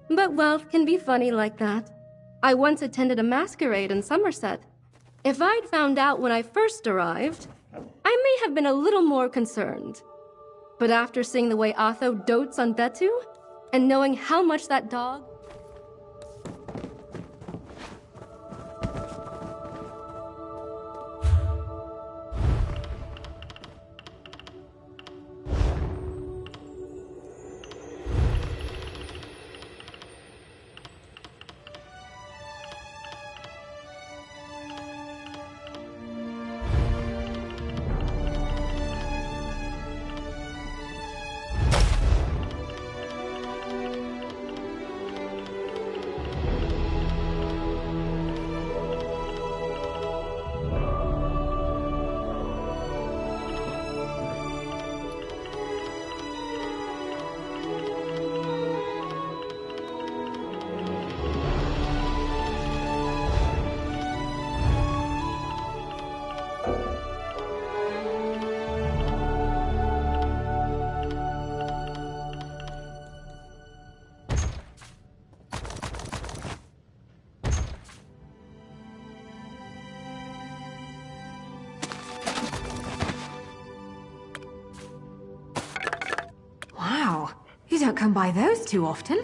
but wealth can be funny like that. I once attended a masquerade in Somerset. If I'd found out when I first arrived, I may have been a little more concerned. But after seeing the way Atho dotes on Betu, and knowing how much that dog... don't come by those too often.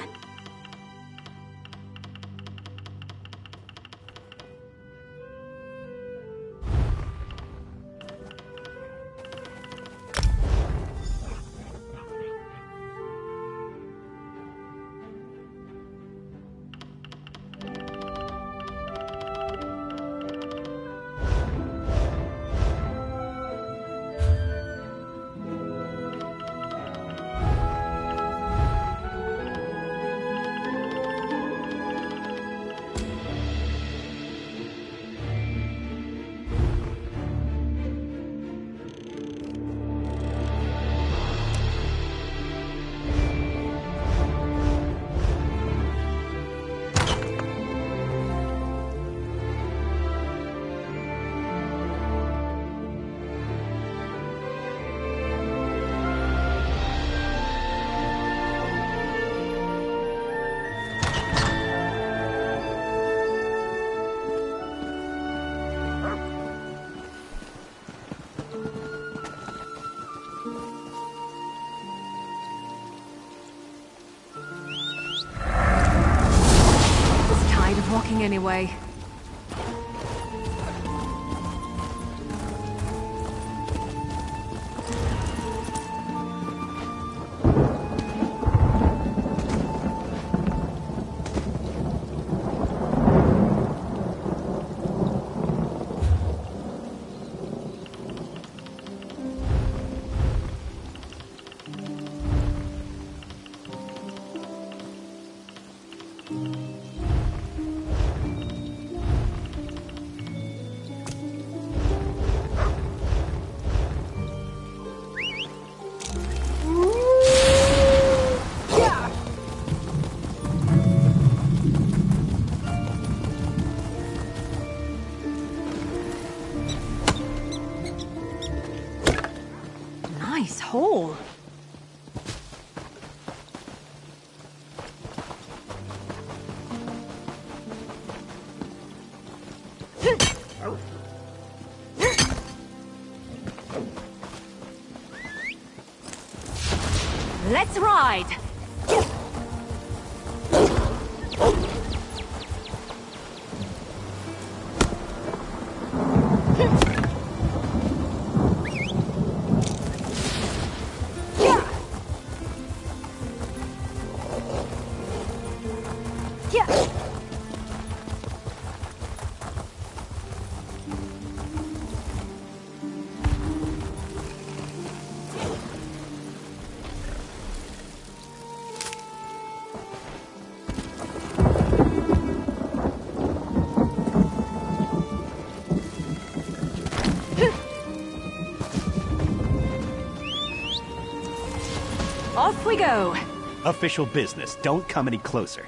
Anyway. Nice hole. Let's ride! Off we go! Official business. Don't come any closer.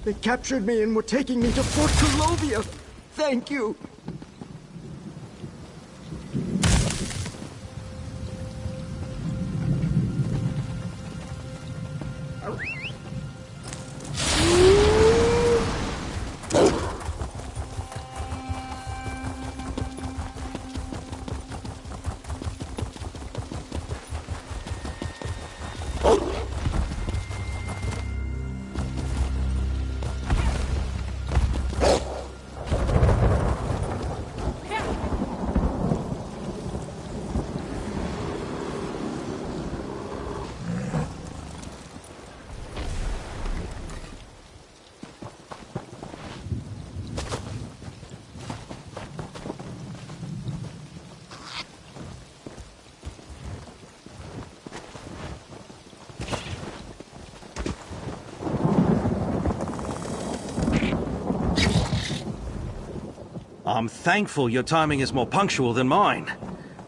They captured me and were taking me to Fort Colovia. Thank you. I'm thankful your timing is more punctual than mine.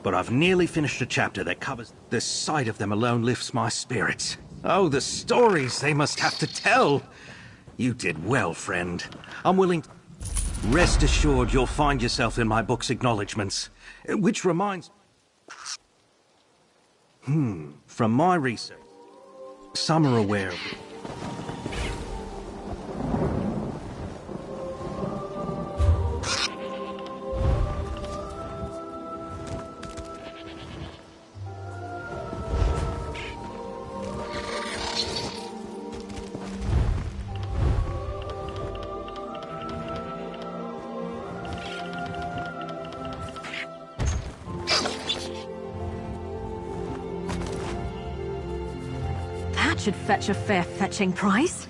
But I've nearly finished a chapter that covers... The sight of them alone lifts my spirits. Oh, the stories they must have to tell. You did well, friend. I'm willing... Rest assured you'll find yourself in my book's acknowledgements. Which reminds... From my research, some are aware of it. That should fetch a fair fetching price.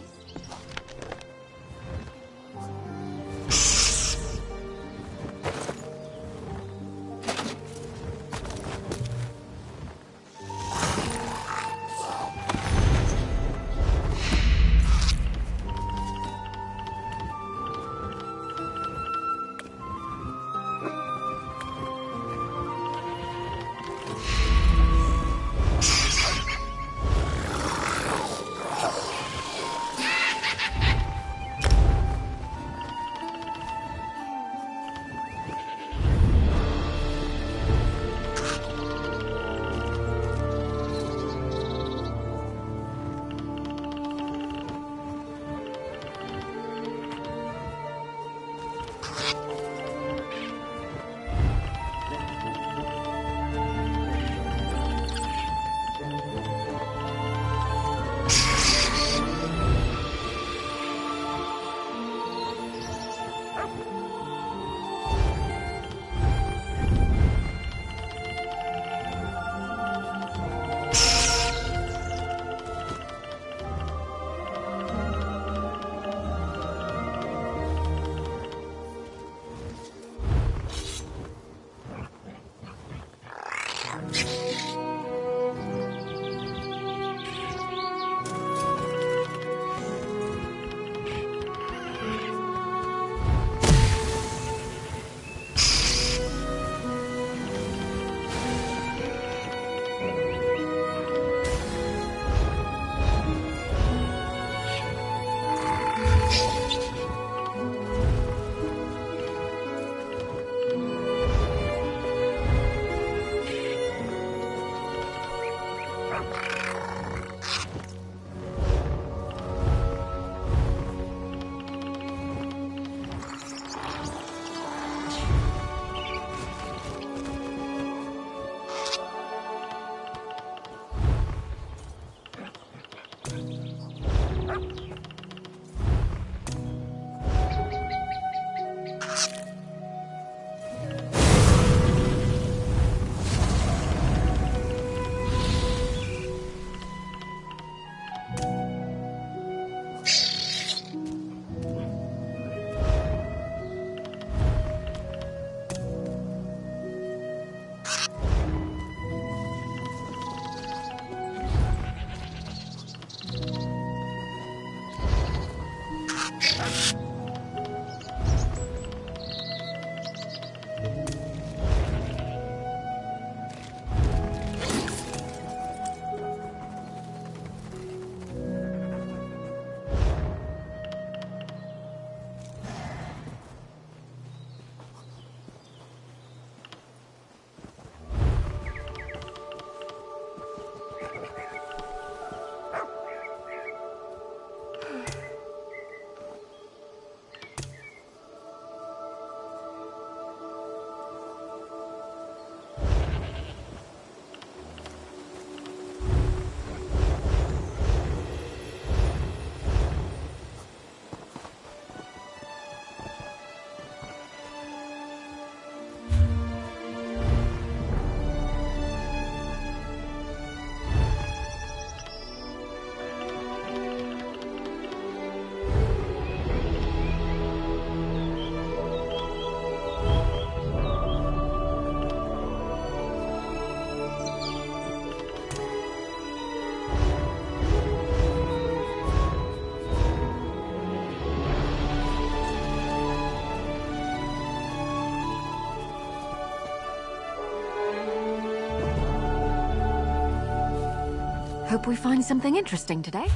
Hope we find something interesting today.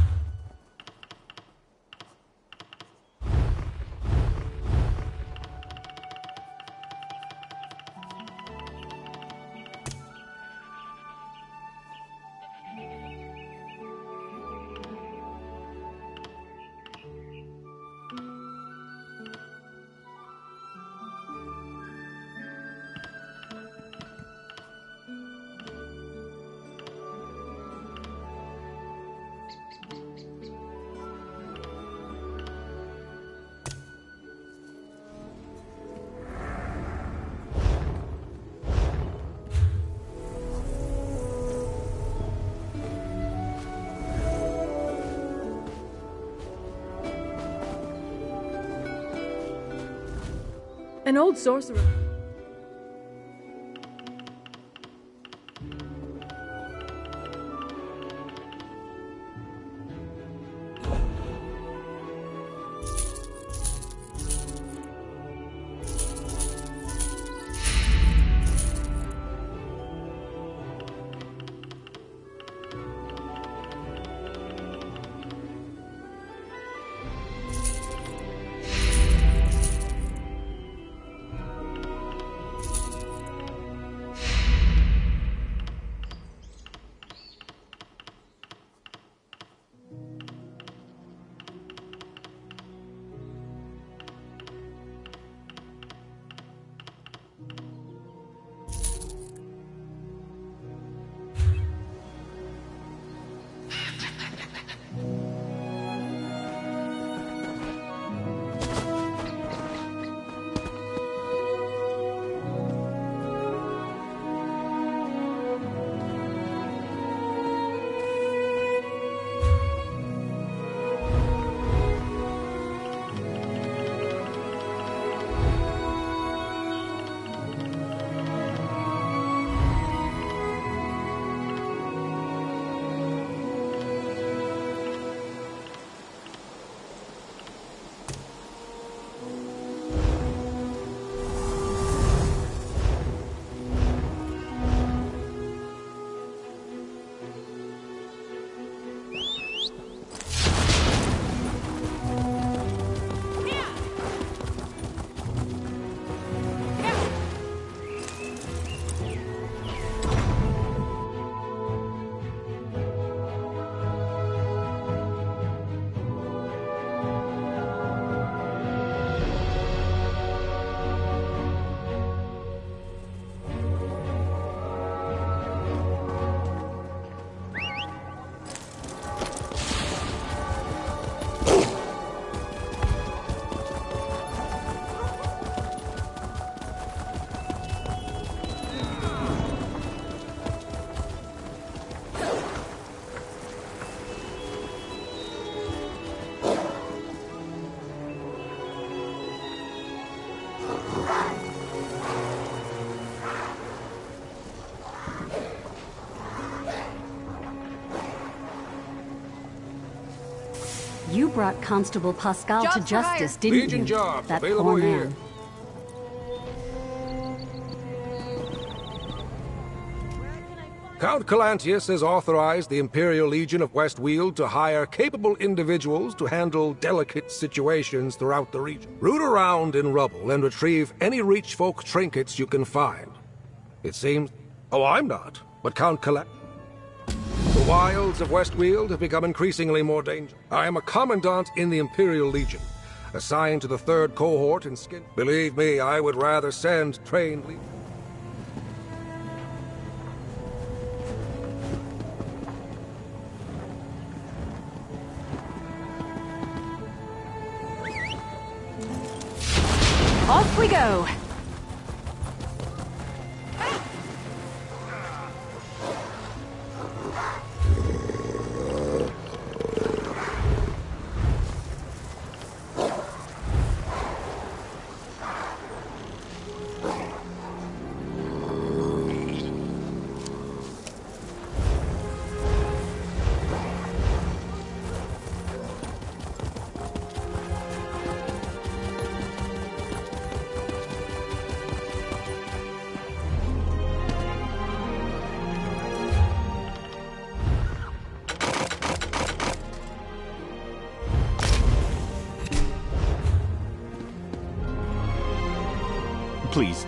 An old sorcerer. You brought Constable Pascal to justice, didn't Legion you? jobs That available poor here. man. Count Calantius has authorized the Imperial Legion of Westweald to hire capable individuals to handle delicate situations throughout the region. Root around in rubble and retrieve any Reachfolk trinkets you can find. It seems... Oh, I'm not, but Count Calantius... The wilds of Westweald have become increasingly more dangerous. I am a commandant in the Imperial Legion, assigned to the 3rd cohort in Skin. Believe me, I would rather send trained legion. Off we go! please.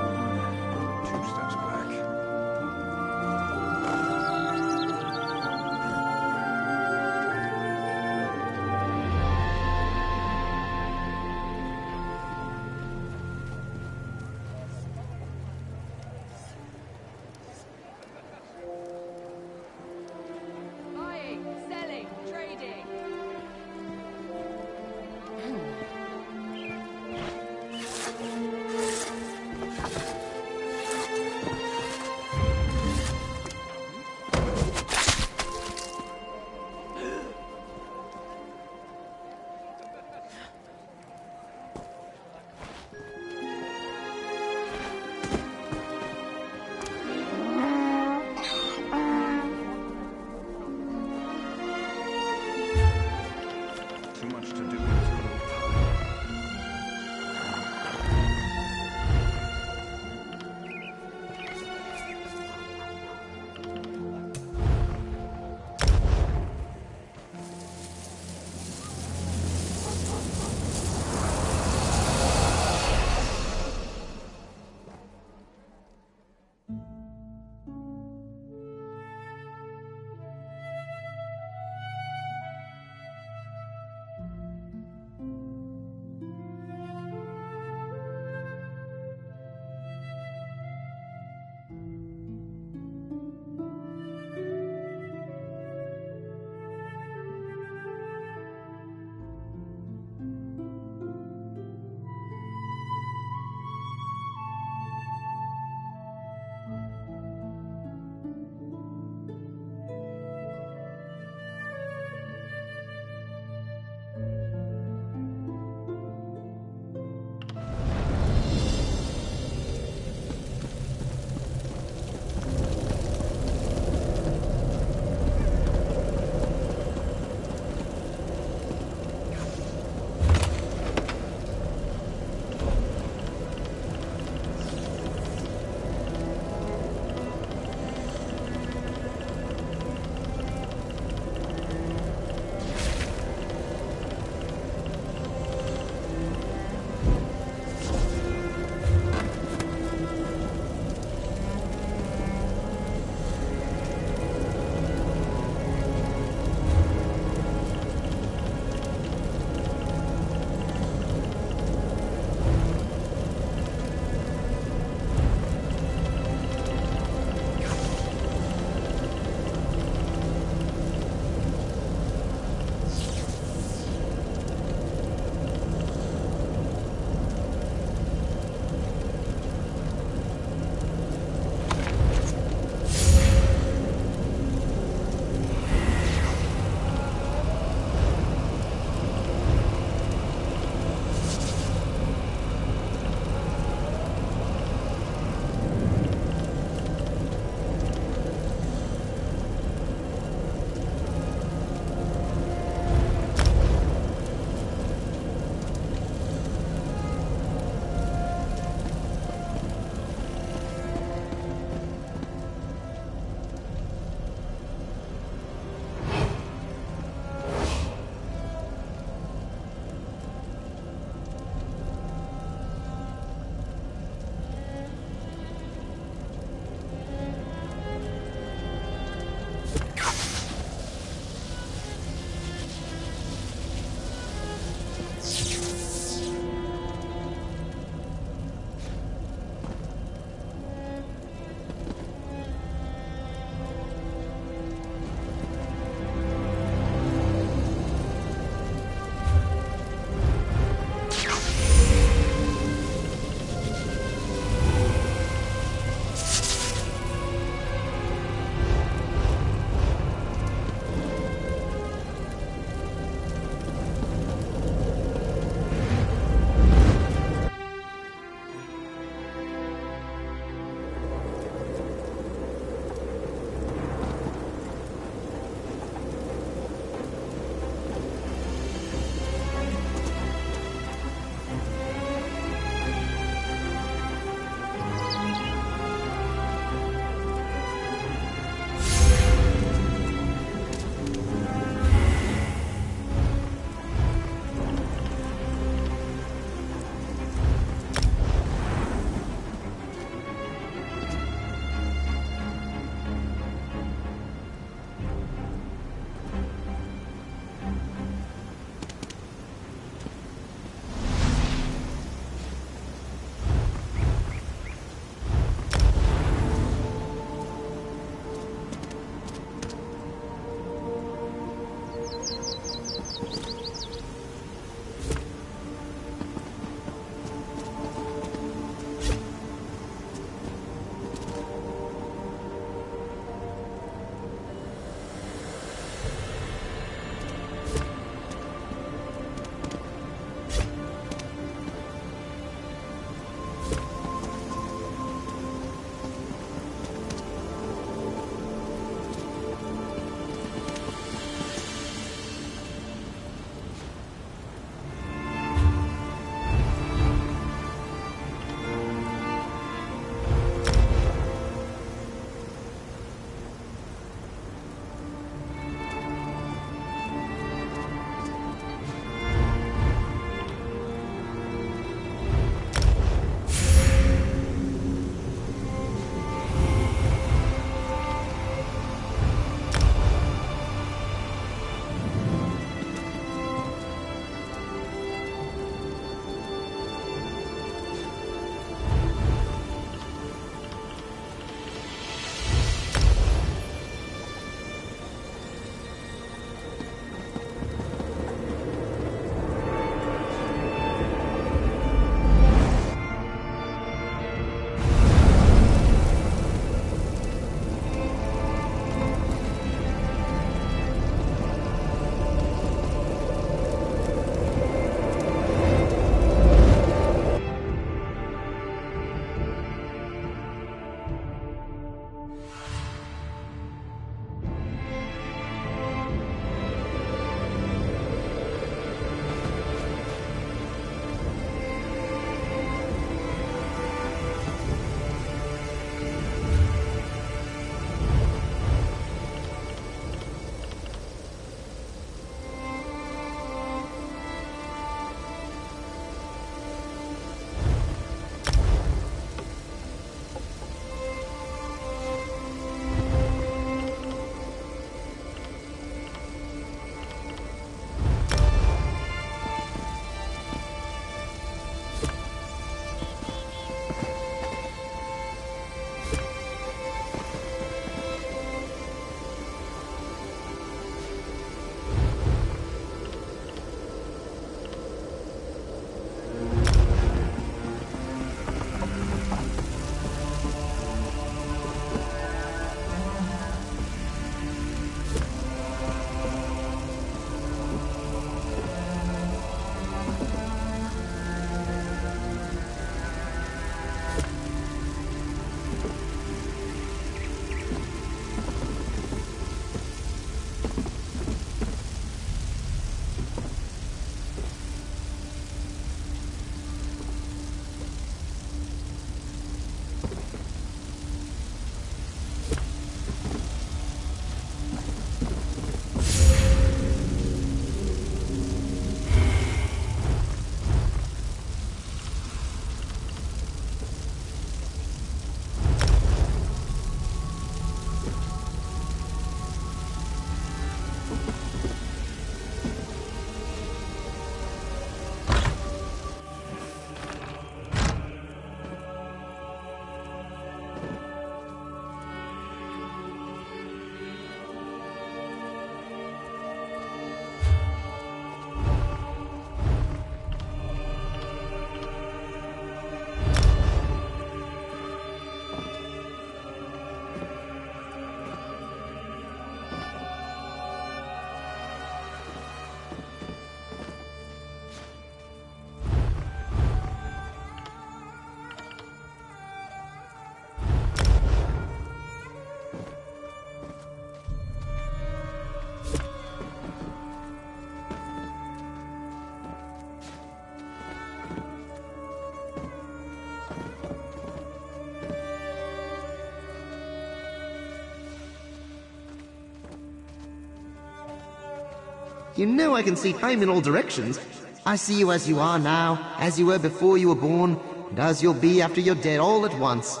You know I can see time in all directions. I see you as you are now, as you were before you were born, and as you'll be after you're dead all at once.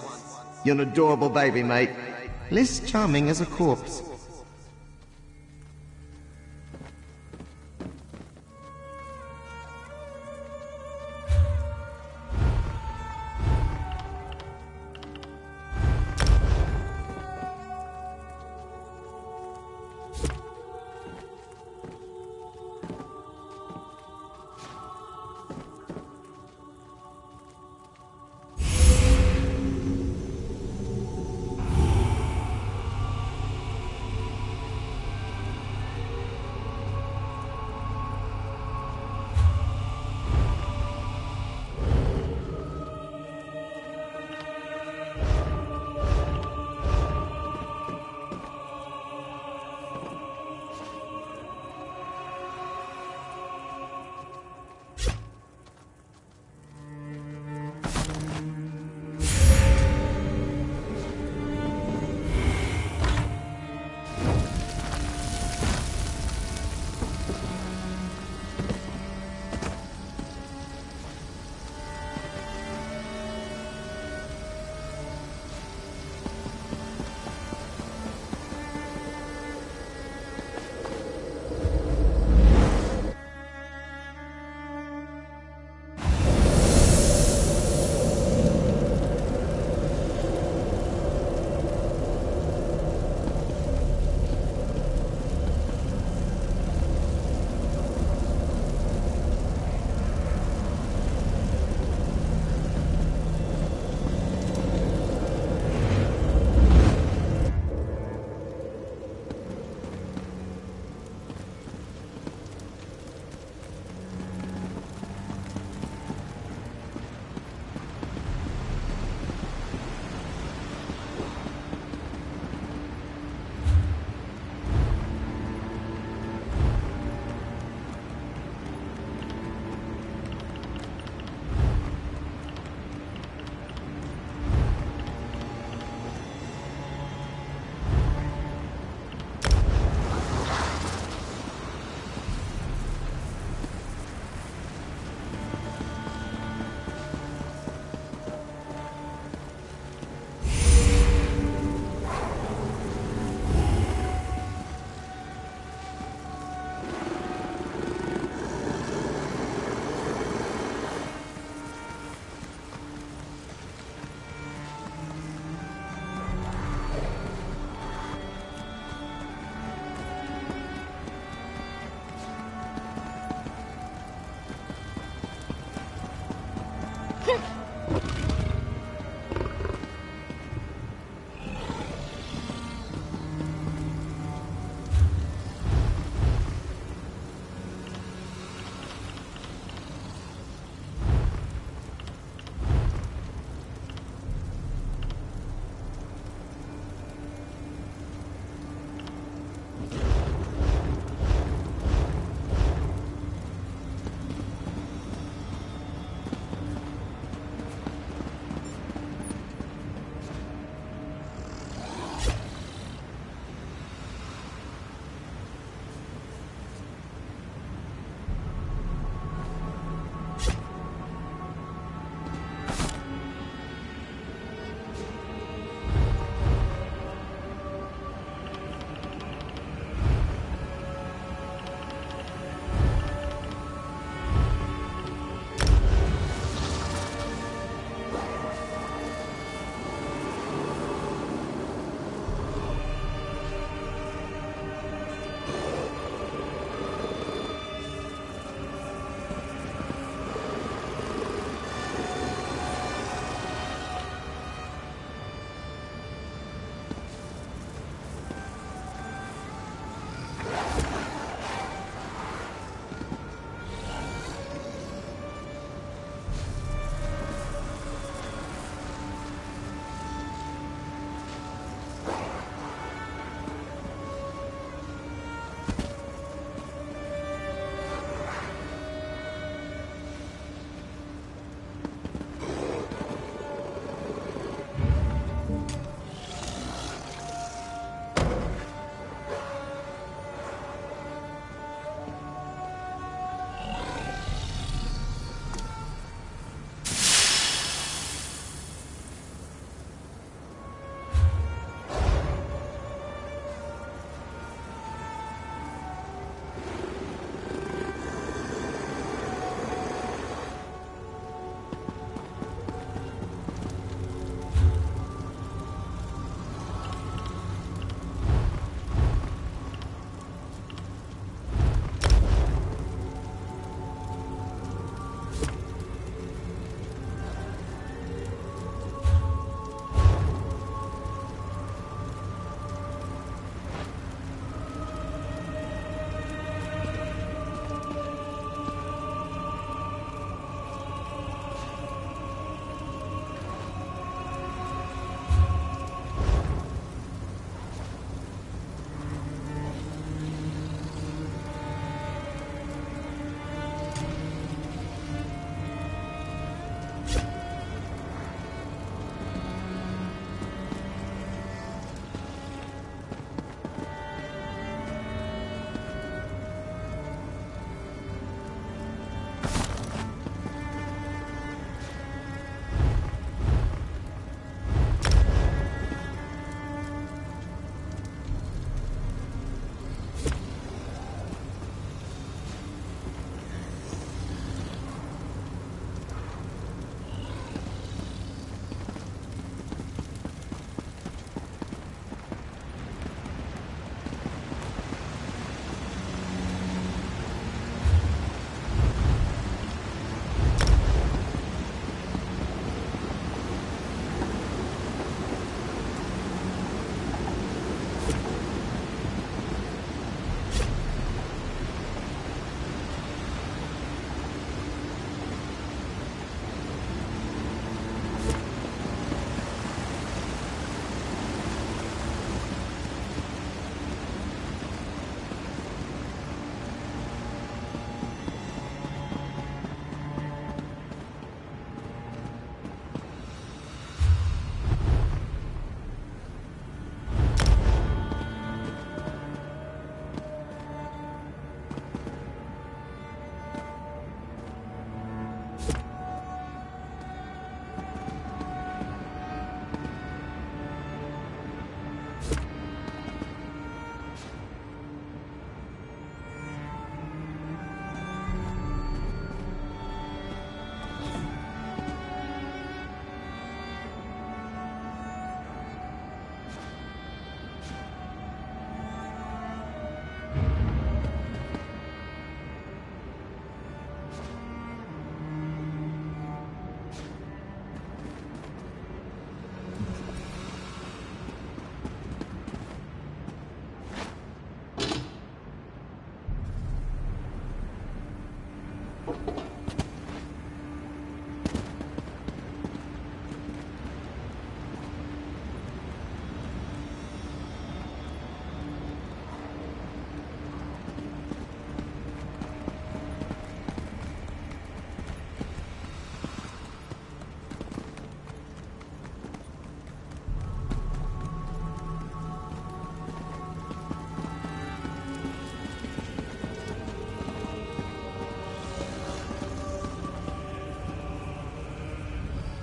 You're an adorable baby, mate. Less charming as a corpse.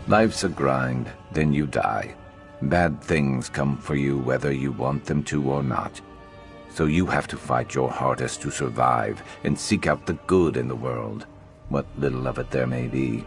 Life's a grind, then you die. Bad things come for you whether you want them to or not. So you have to fight your hardest to survive and seek out the good in the world, what little of it there may be.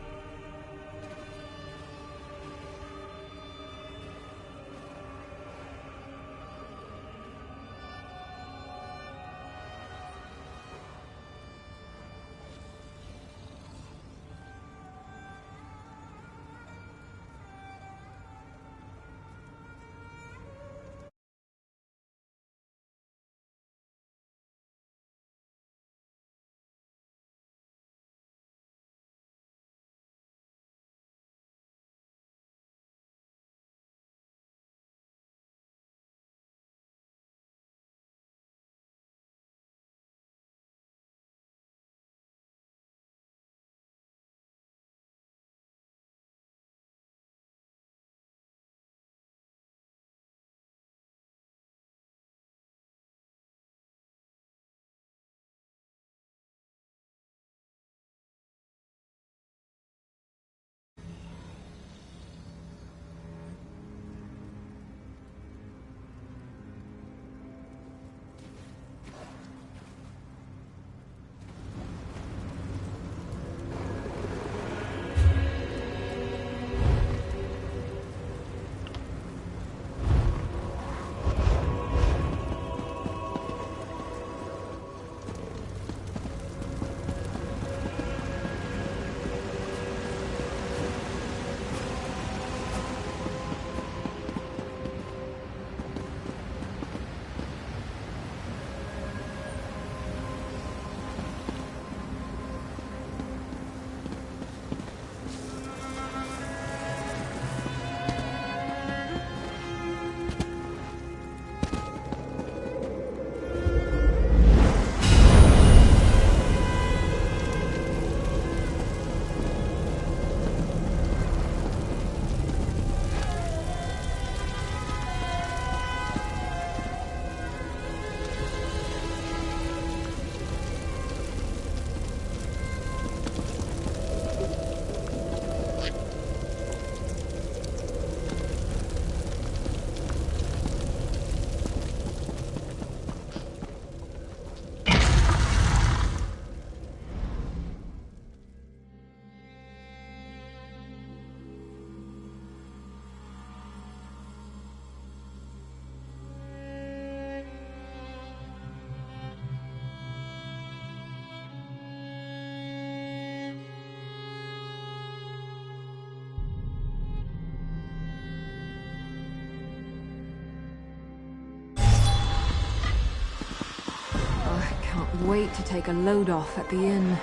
Wait to take a load off at the inn.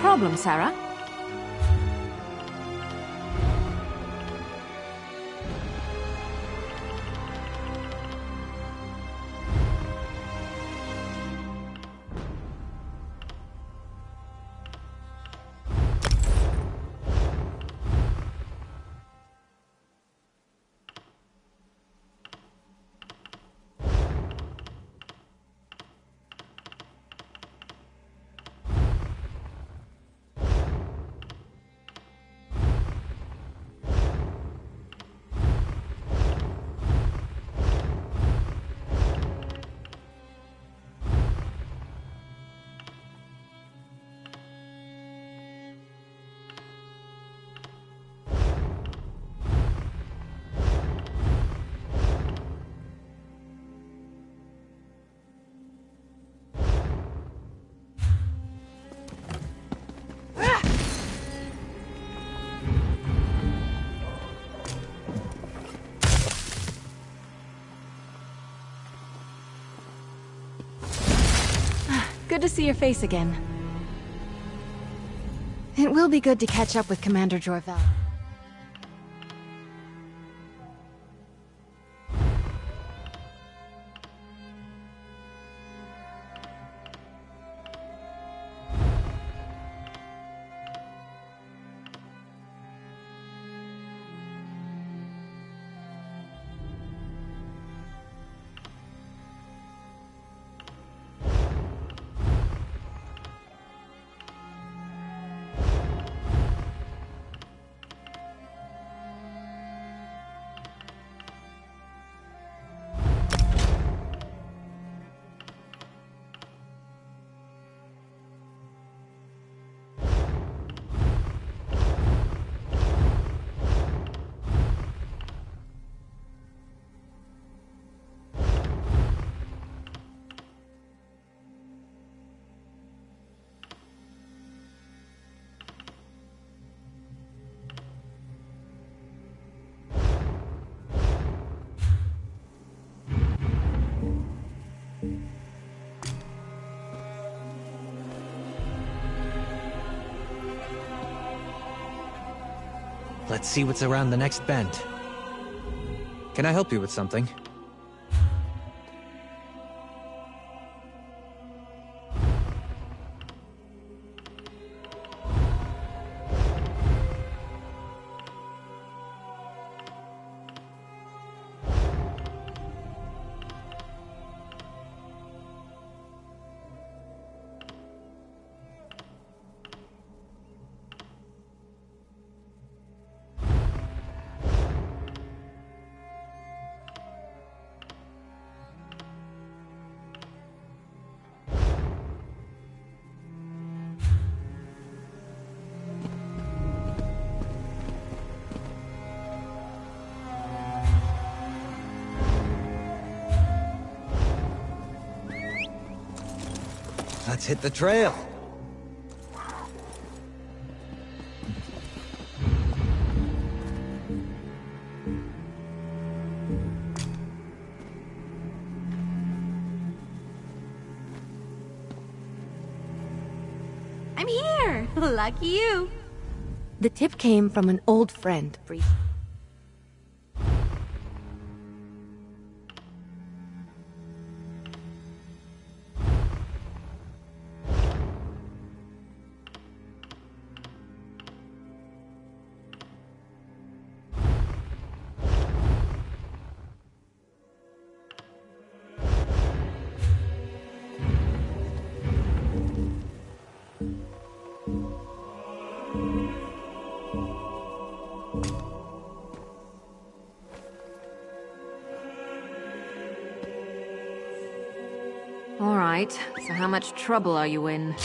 Problem, Sarah? Good to see your face again. It will be good to catch up with Commander Jorvel. Let's see what's around the next bend. Can I help you with something? Let's hit the trail. I'm here! Lucky you! The tip came from an old friend, Bree. All right, so how much trouble are you in?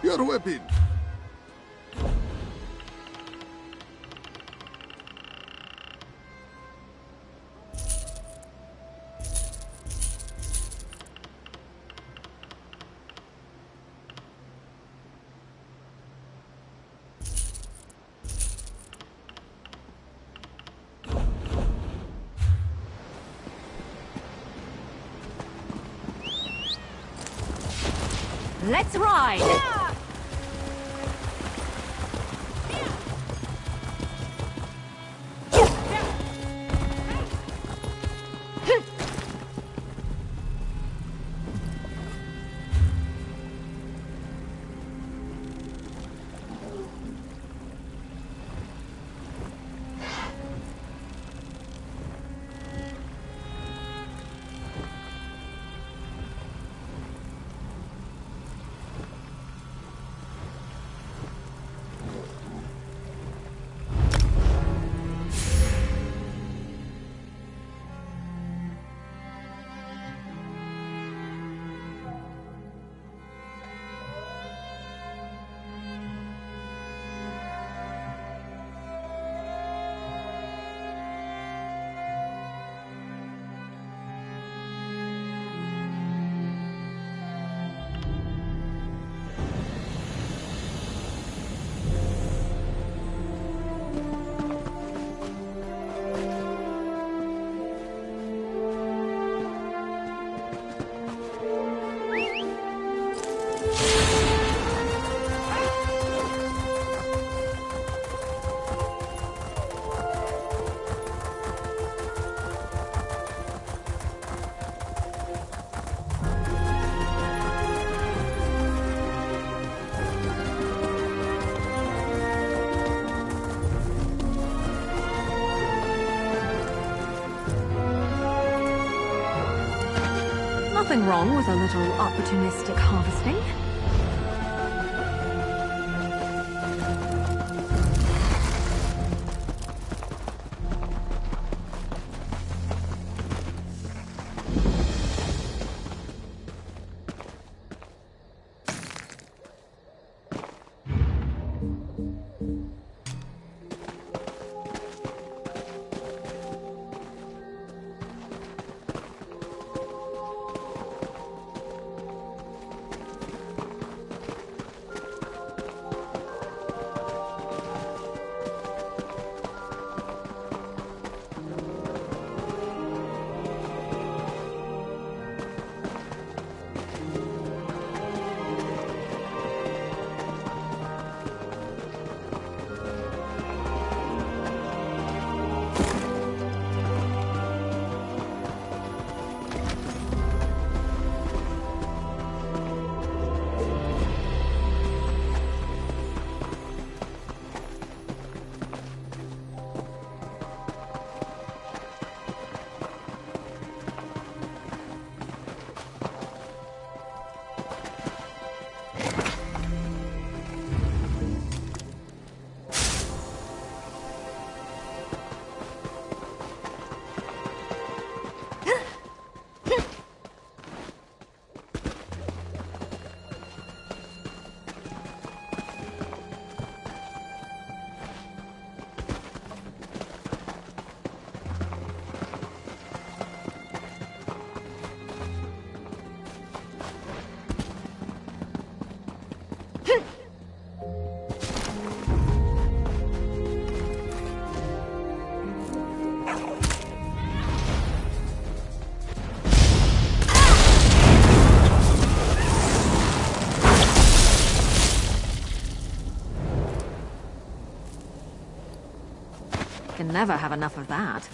Your weapon! Let's ride! Nothing wrong with a little opportunistic harvesting. can never have enough of that.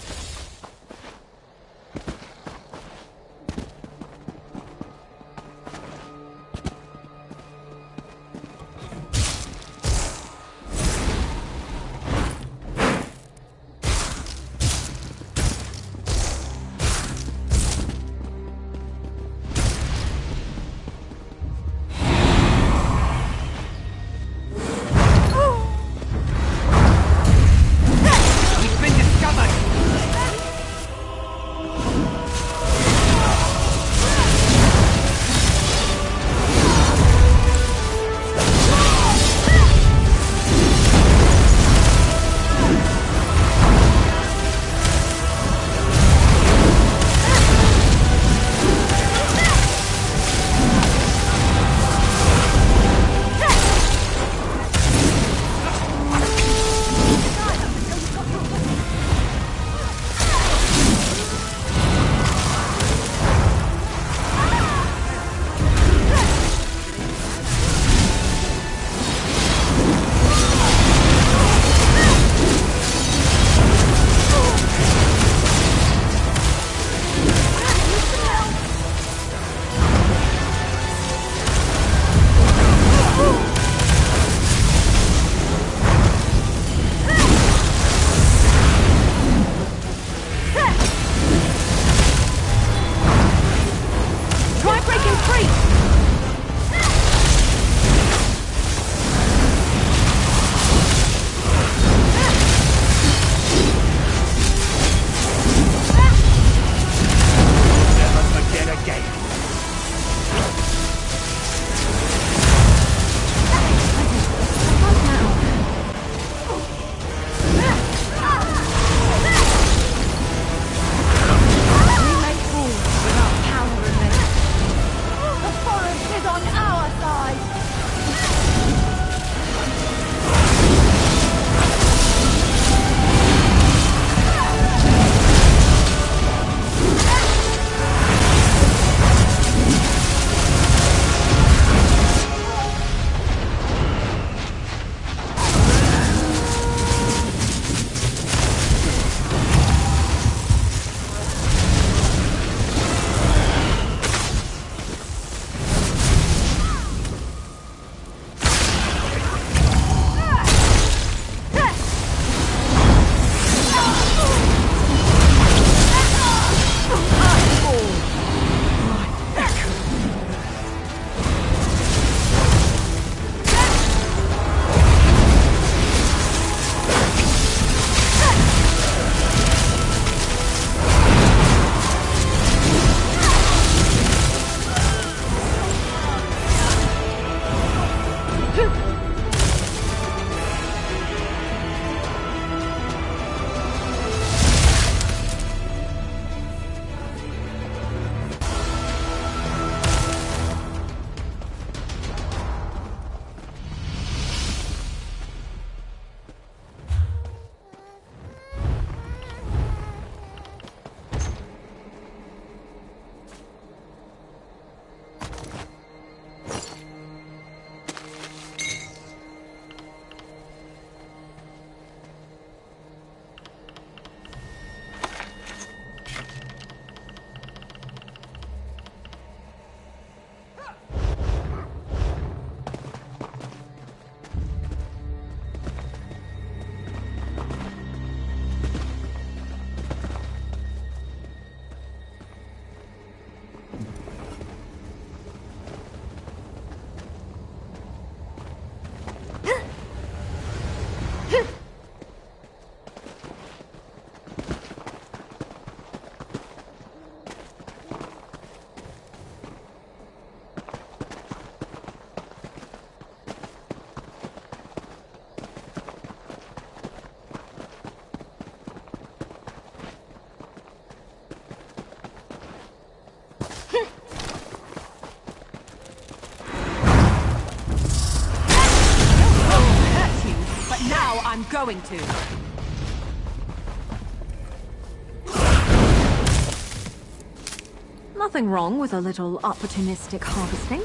I'm going to. Nothing wrong with a little opportunistic harvesting.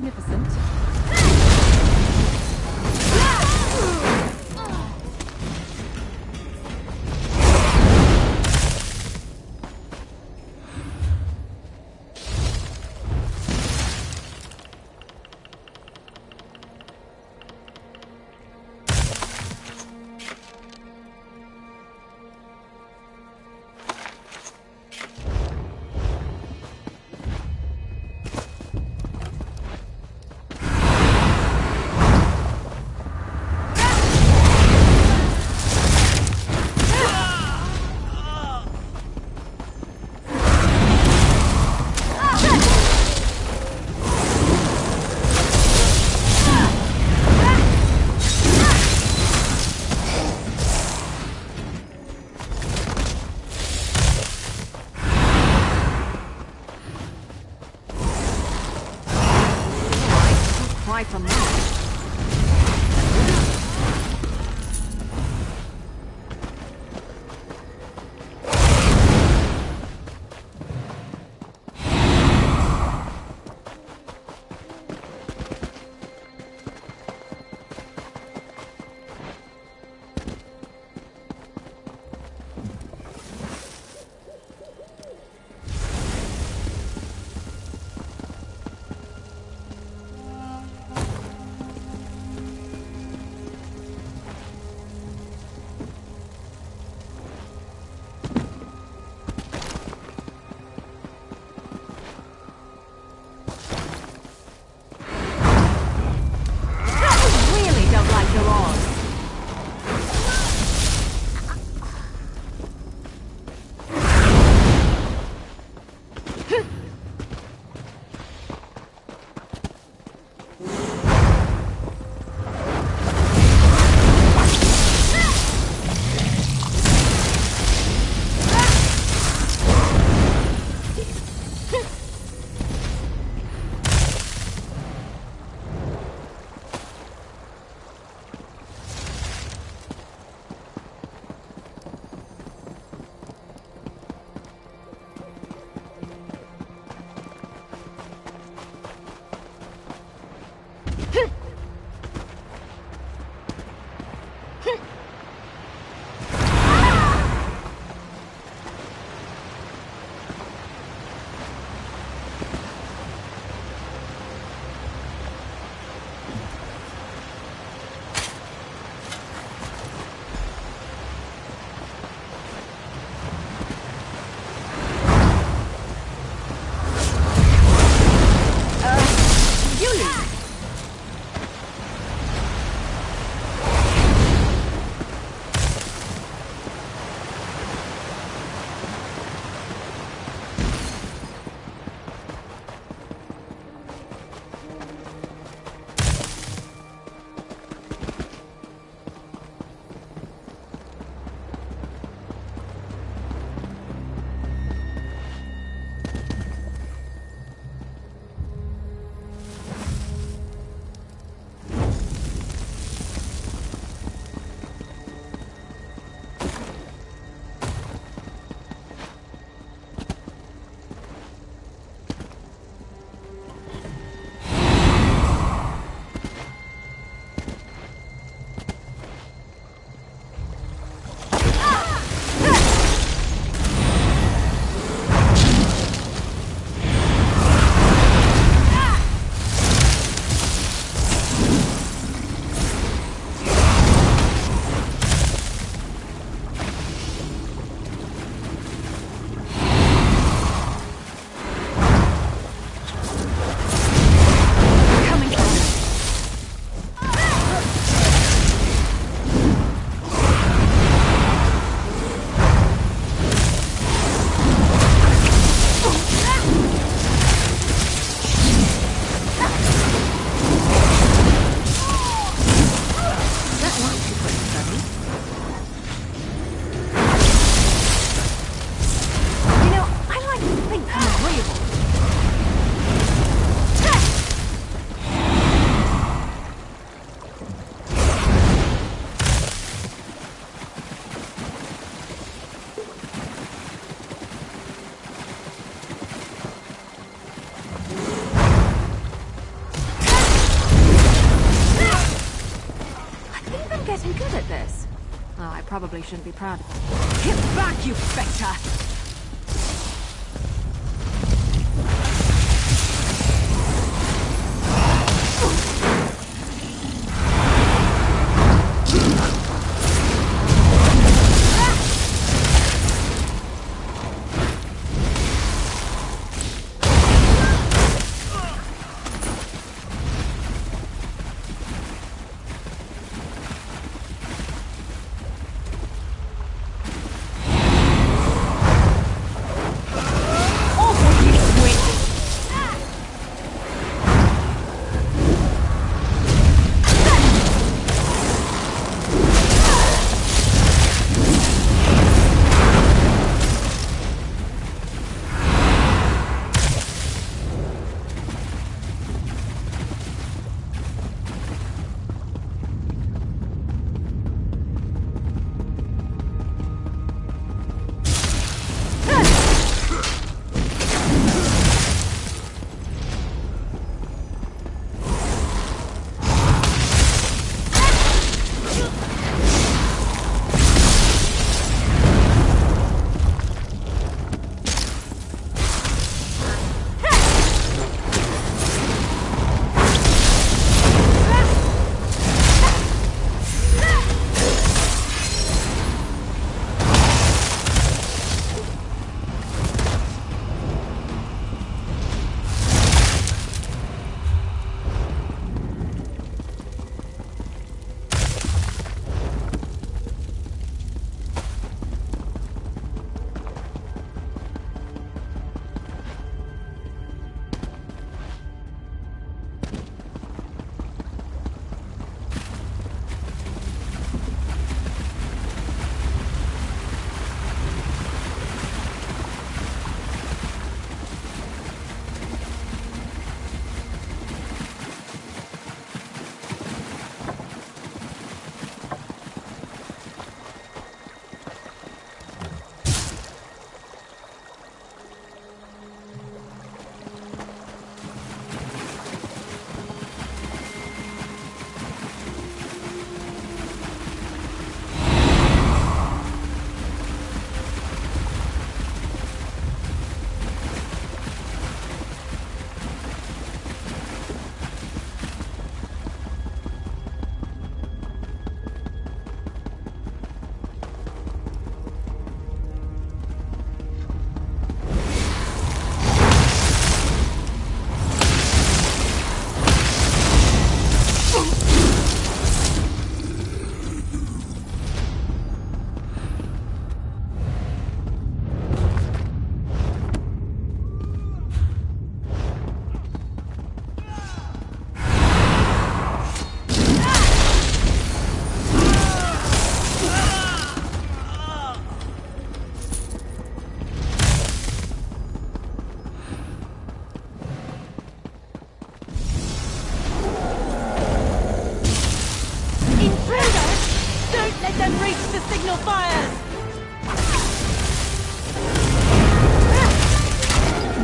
magnificent. Cry for more. probably shouldn't be proud of it. Get back, you Spectre!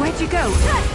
Where'd you go?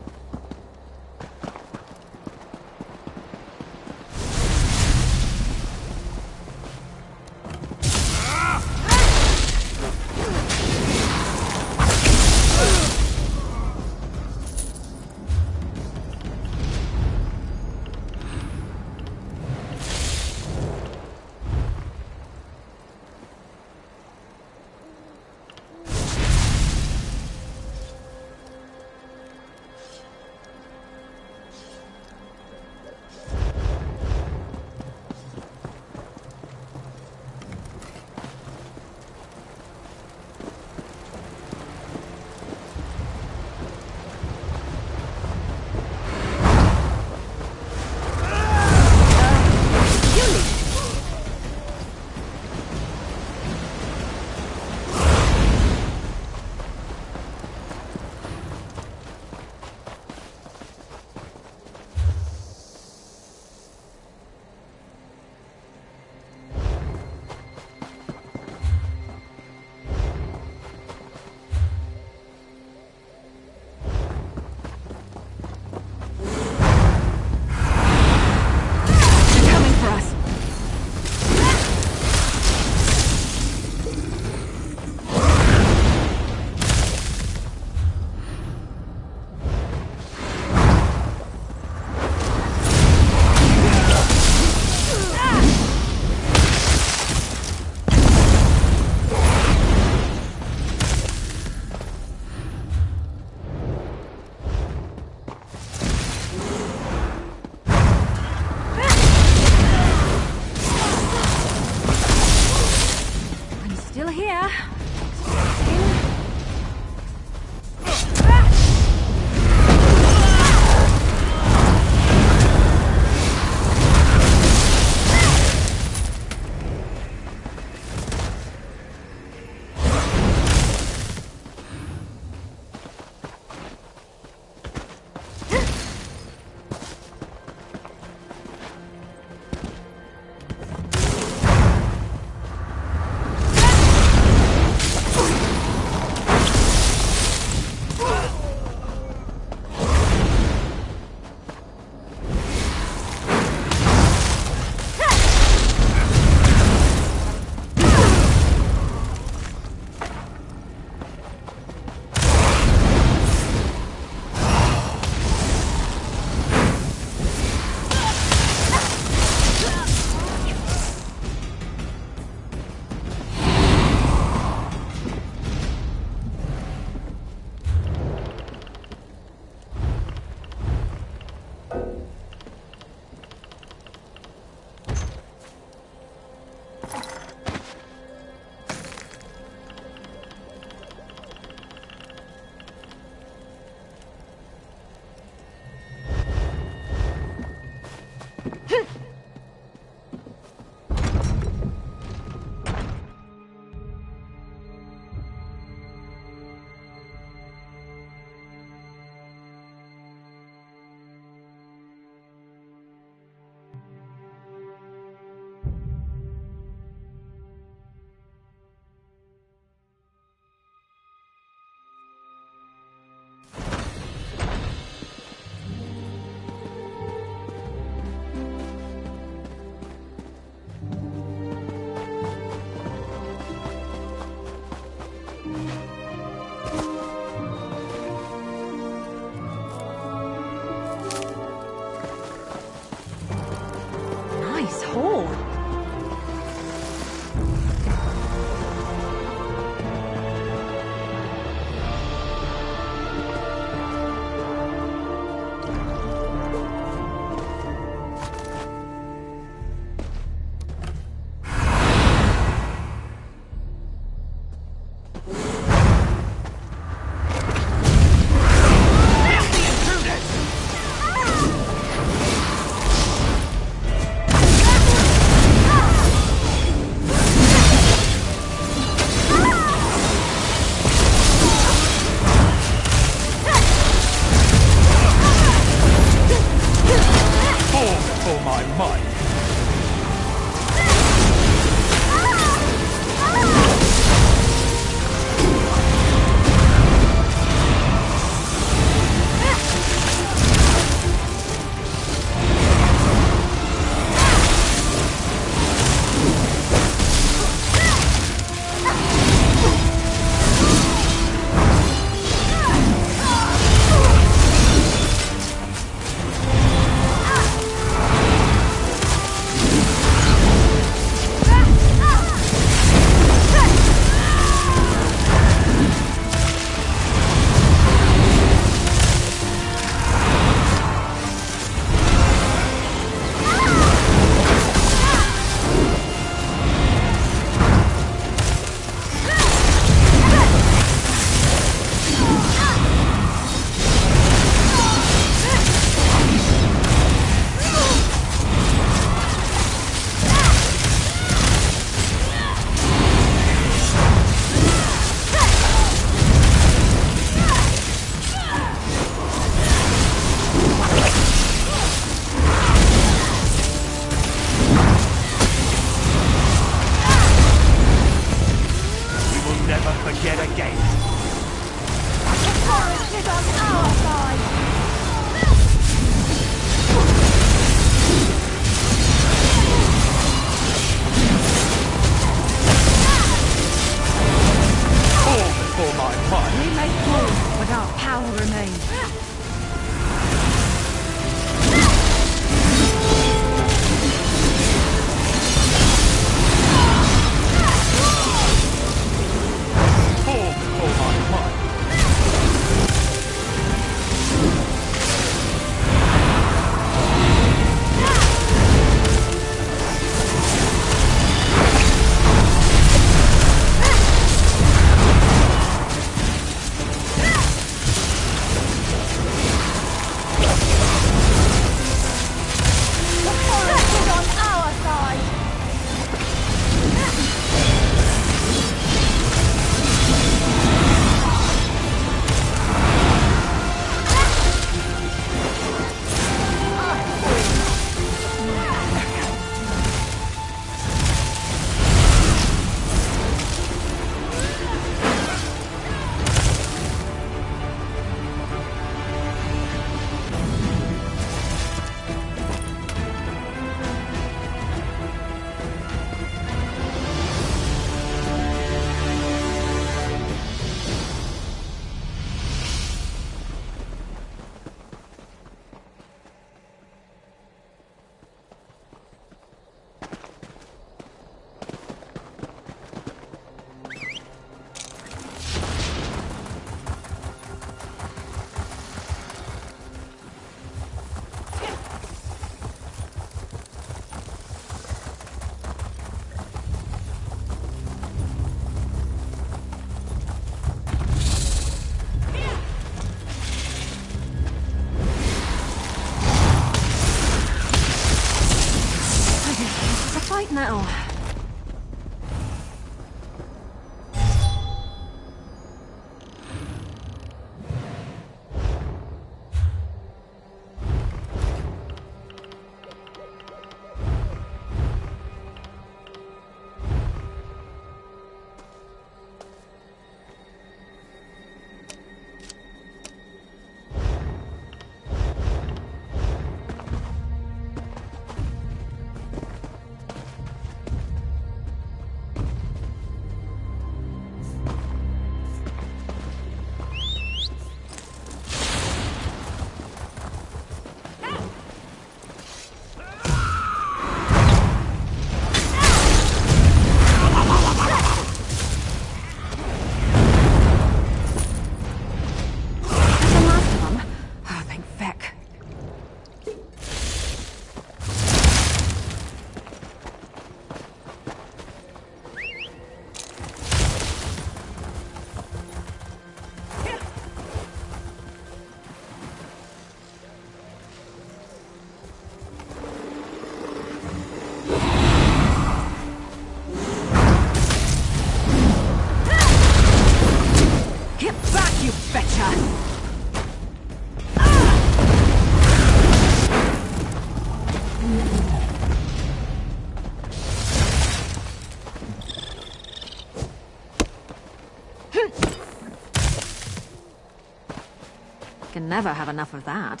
Can never have enough of that.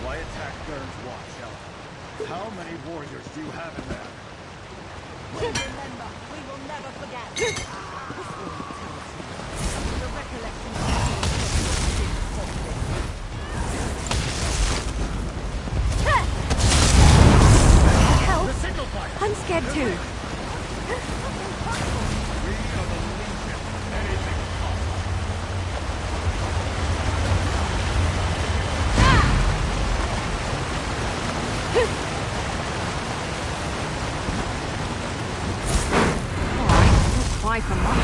Why attack Baron's Watch, Ella? How many warriors do you have in there? We remember. We will never forget. This will tell us the recollection Help! The signal fire! I'm scared too. We are the Legion. Anything is possible. Why for money?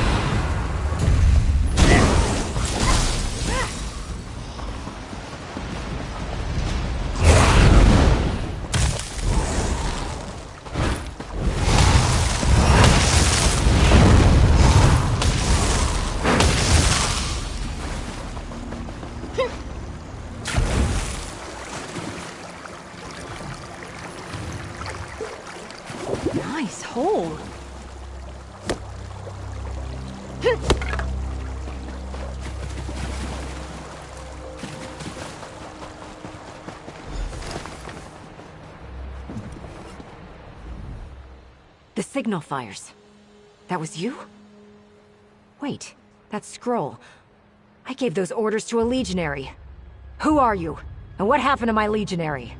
Nice hole. The signal fires. That was you? Wait, that scroll. I gave those orders to a legionary. Who are you? And what happened to my legionary?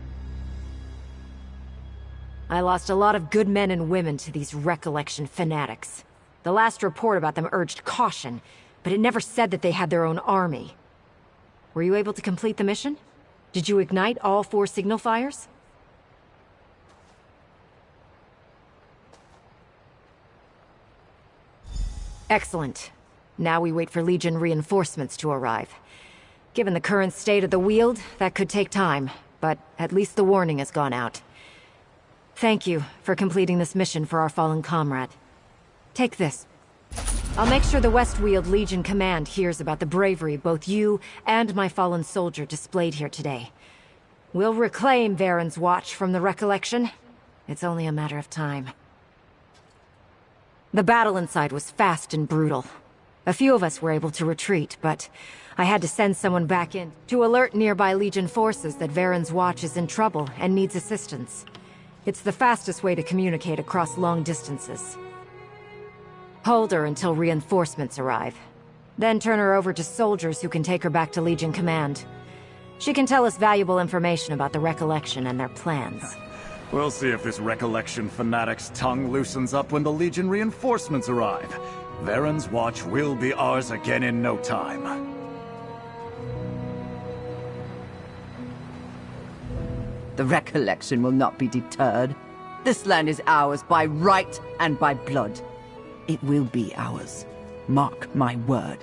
I lost a lot of good men and women to these recollection fanatics. The last report about them urged caution, but it never said that they had their own army. Were you able to complete the mission? Did you ignite all 4 signal fires? Excellent. Now we wait for Legion reinforcements to arrive. Given the current state of the Weald, that could take time, but at least the warning has gone out. Thank you for completing this mission for our fallen comrade. Take this. I'll make sure the West Weald Legion Command hears about the bravery both you and my fallen soldier displayed here today. We'll reclaim Varen's Watch from the recollection. It's only a matter of time. The battle inside was fast and brutal. A few of us were able to retreat, but I had to send someone back in to alert nearby Legion forces that Varen's Watch is in trouble and needs assistance. It's the fastest way to communicate across long distances. Hold her until reinforcements arrive. Then turn her over to soldiers who can take her back to Legion Command. She can tell us valuable information about the Recollection and their plans. We'll see if this Recollection fanatic's tongue loosens up when the Legion reinforcements arrive. Varen's Watch will be ours again in no time. The Recollection will not be deterred. This land is ours by right and by blood. It will be ours. Mark my word.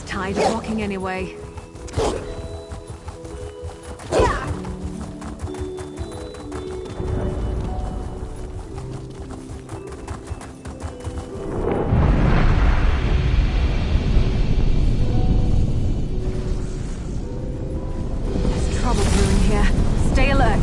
Tired of walking anyway. There's trouble brewing here. Stay alert.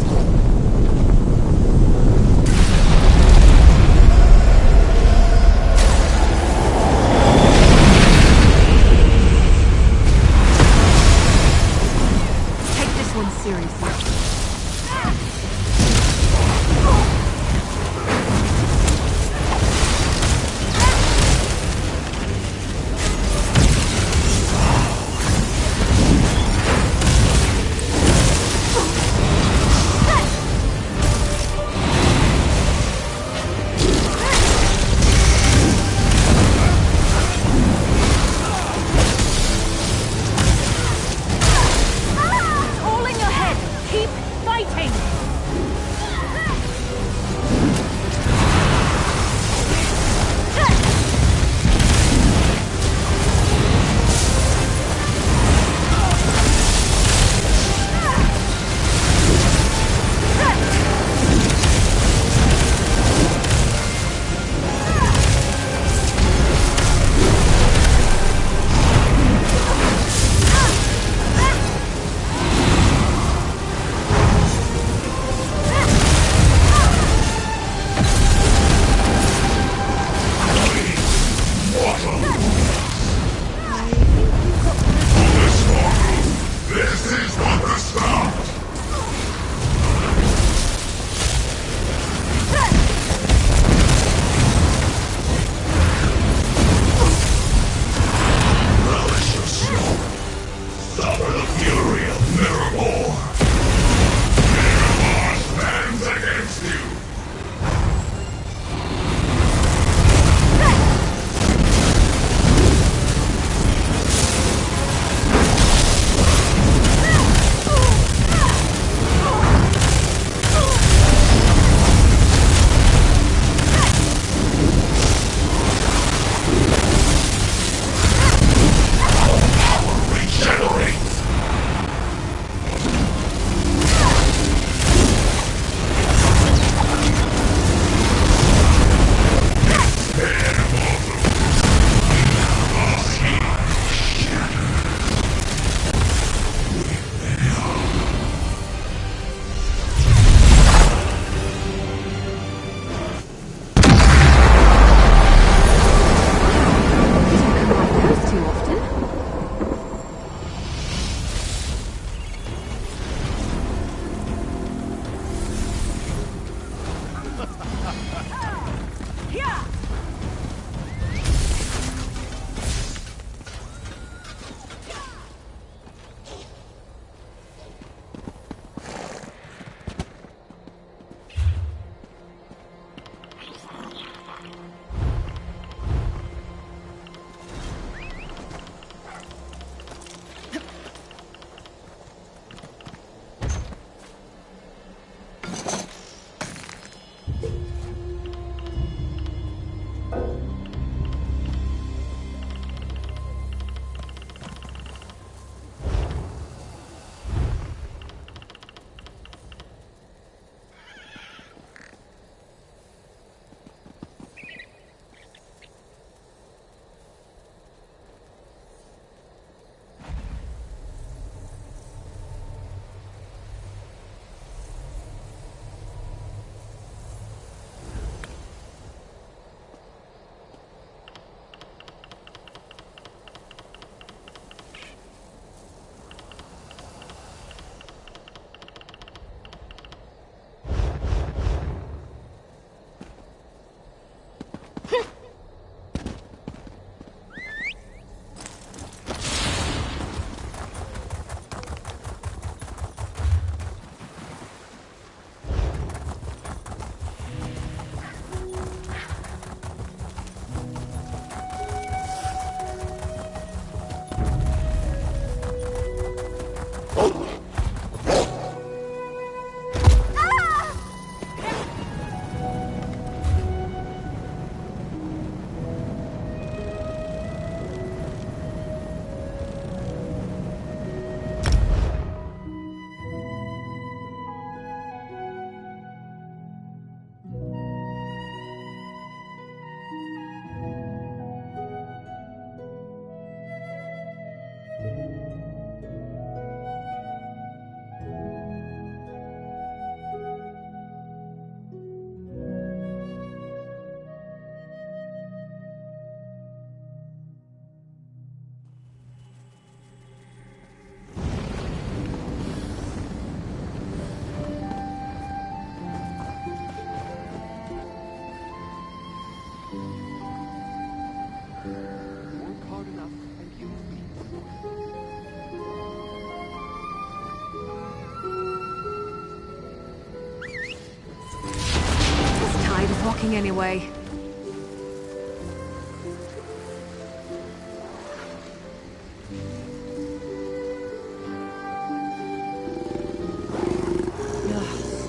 looking anyway.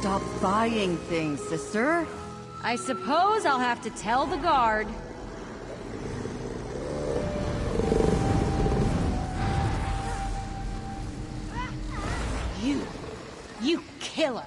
Stop buying things, sister. I suppose I'll have to tell the guard. You killer!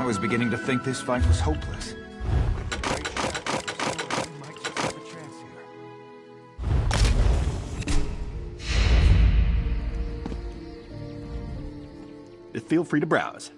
I was beginning to think this fight was hopeless. Feel free to browse.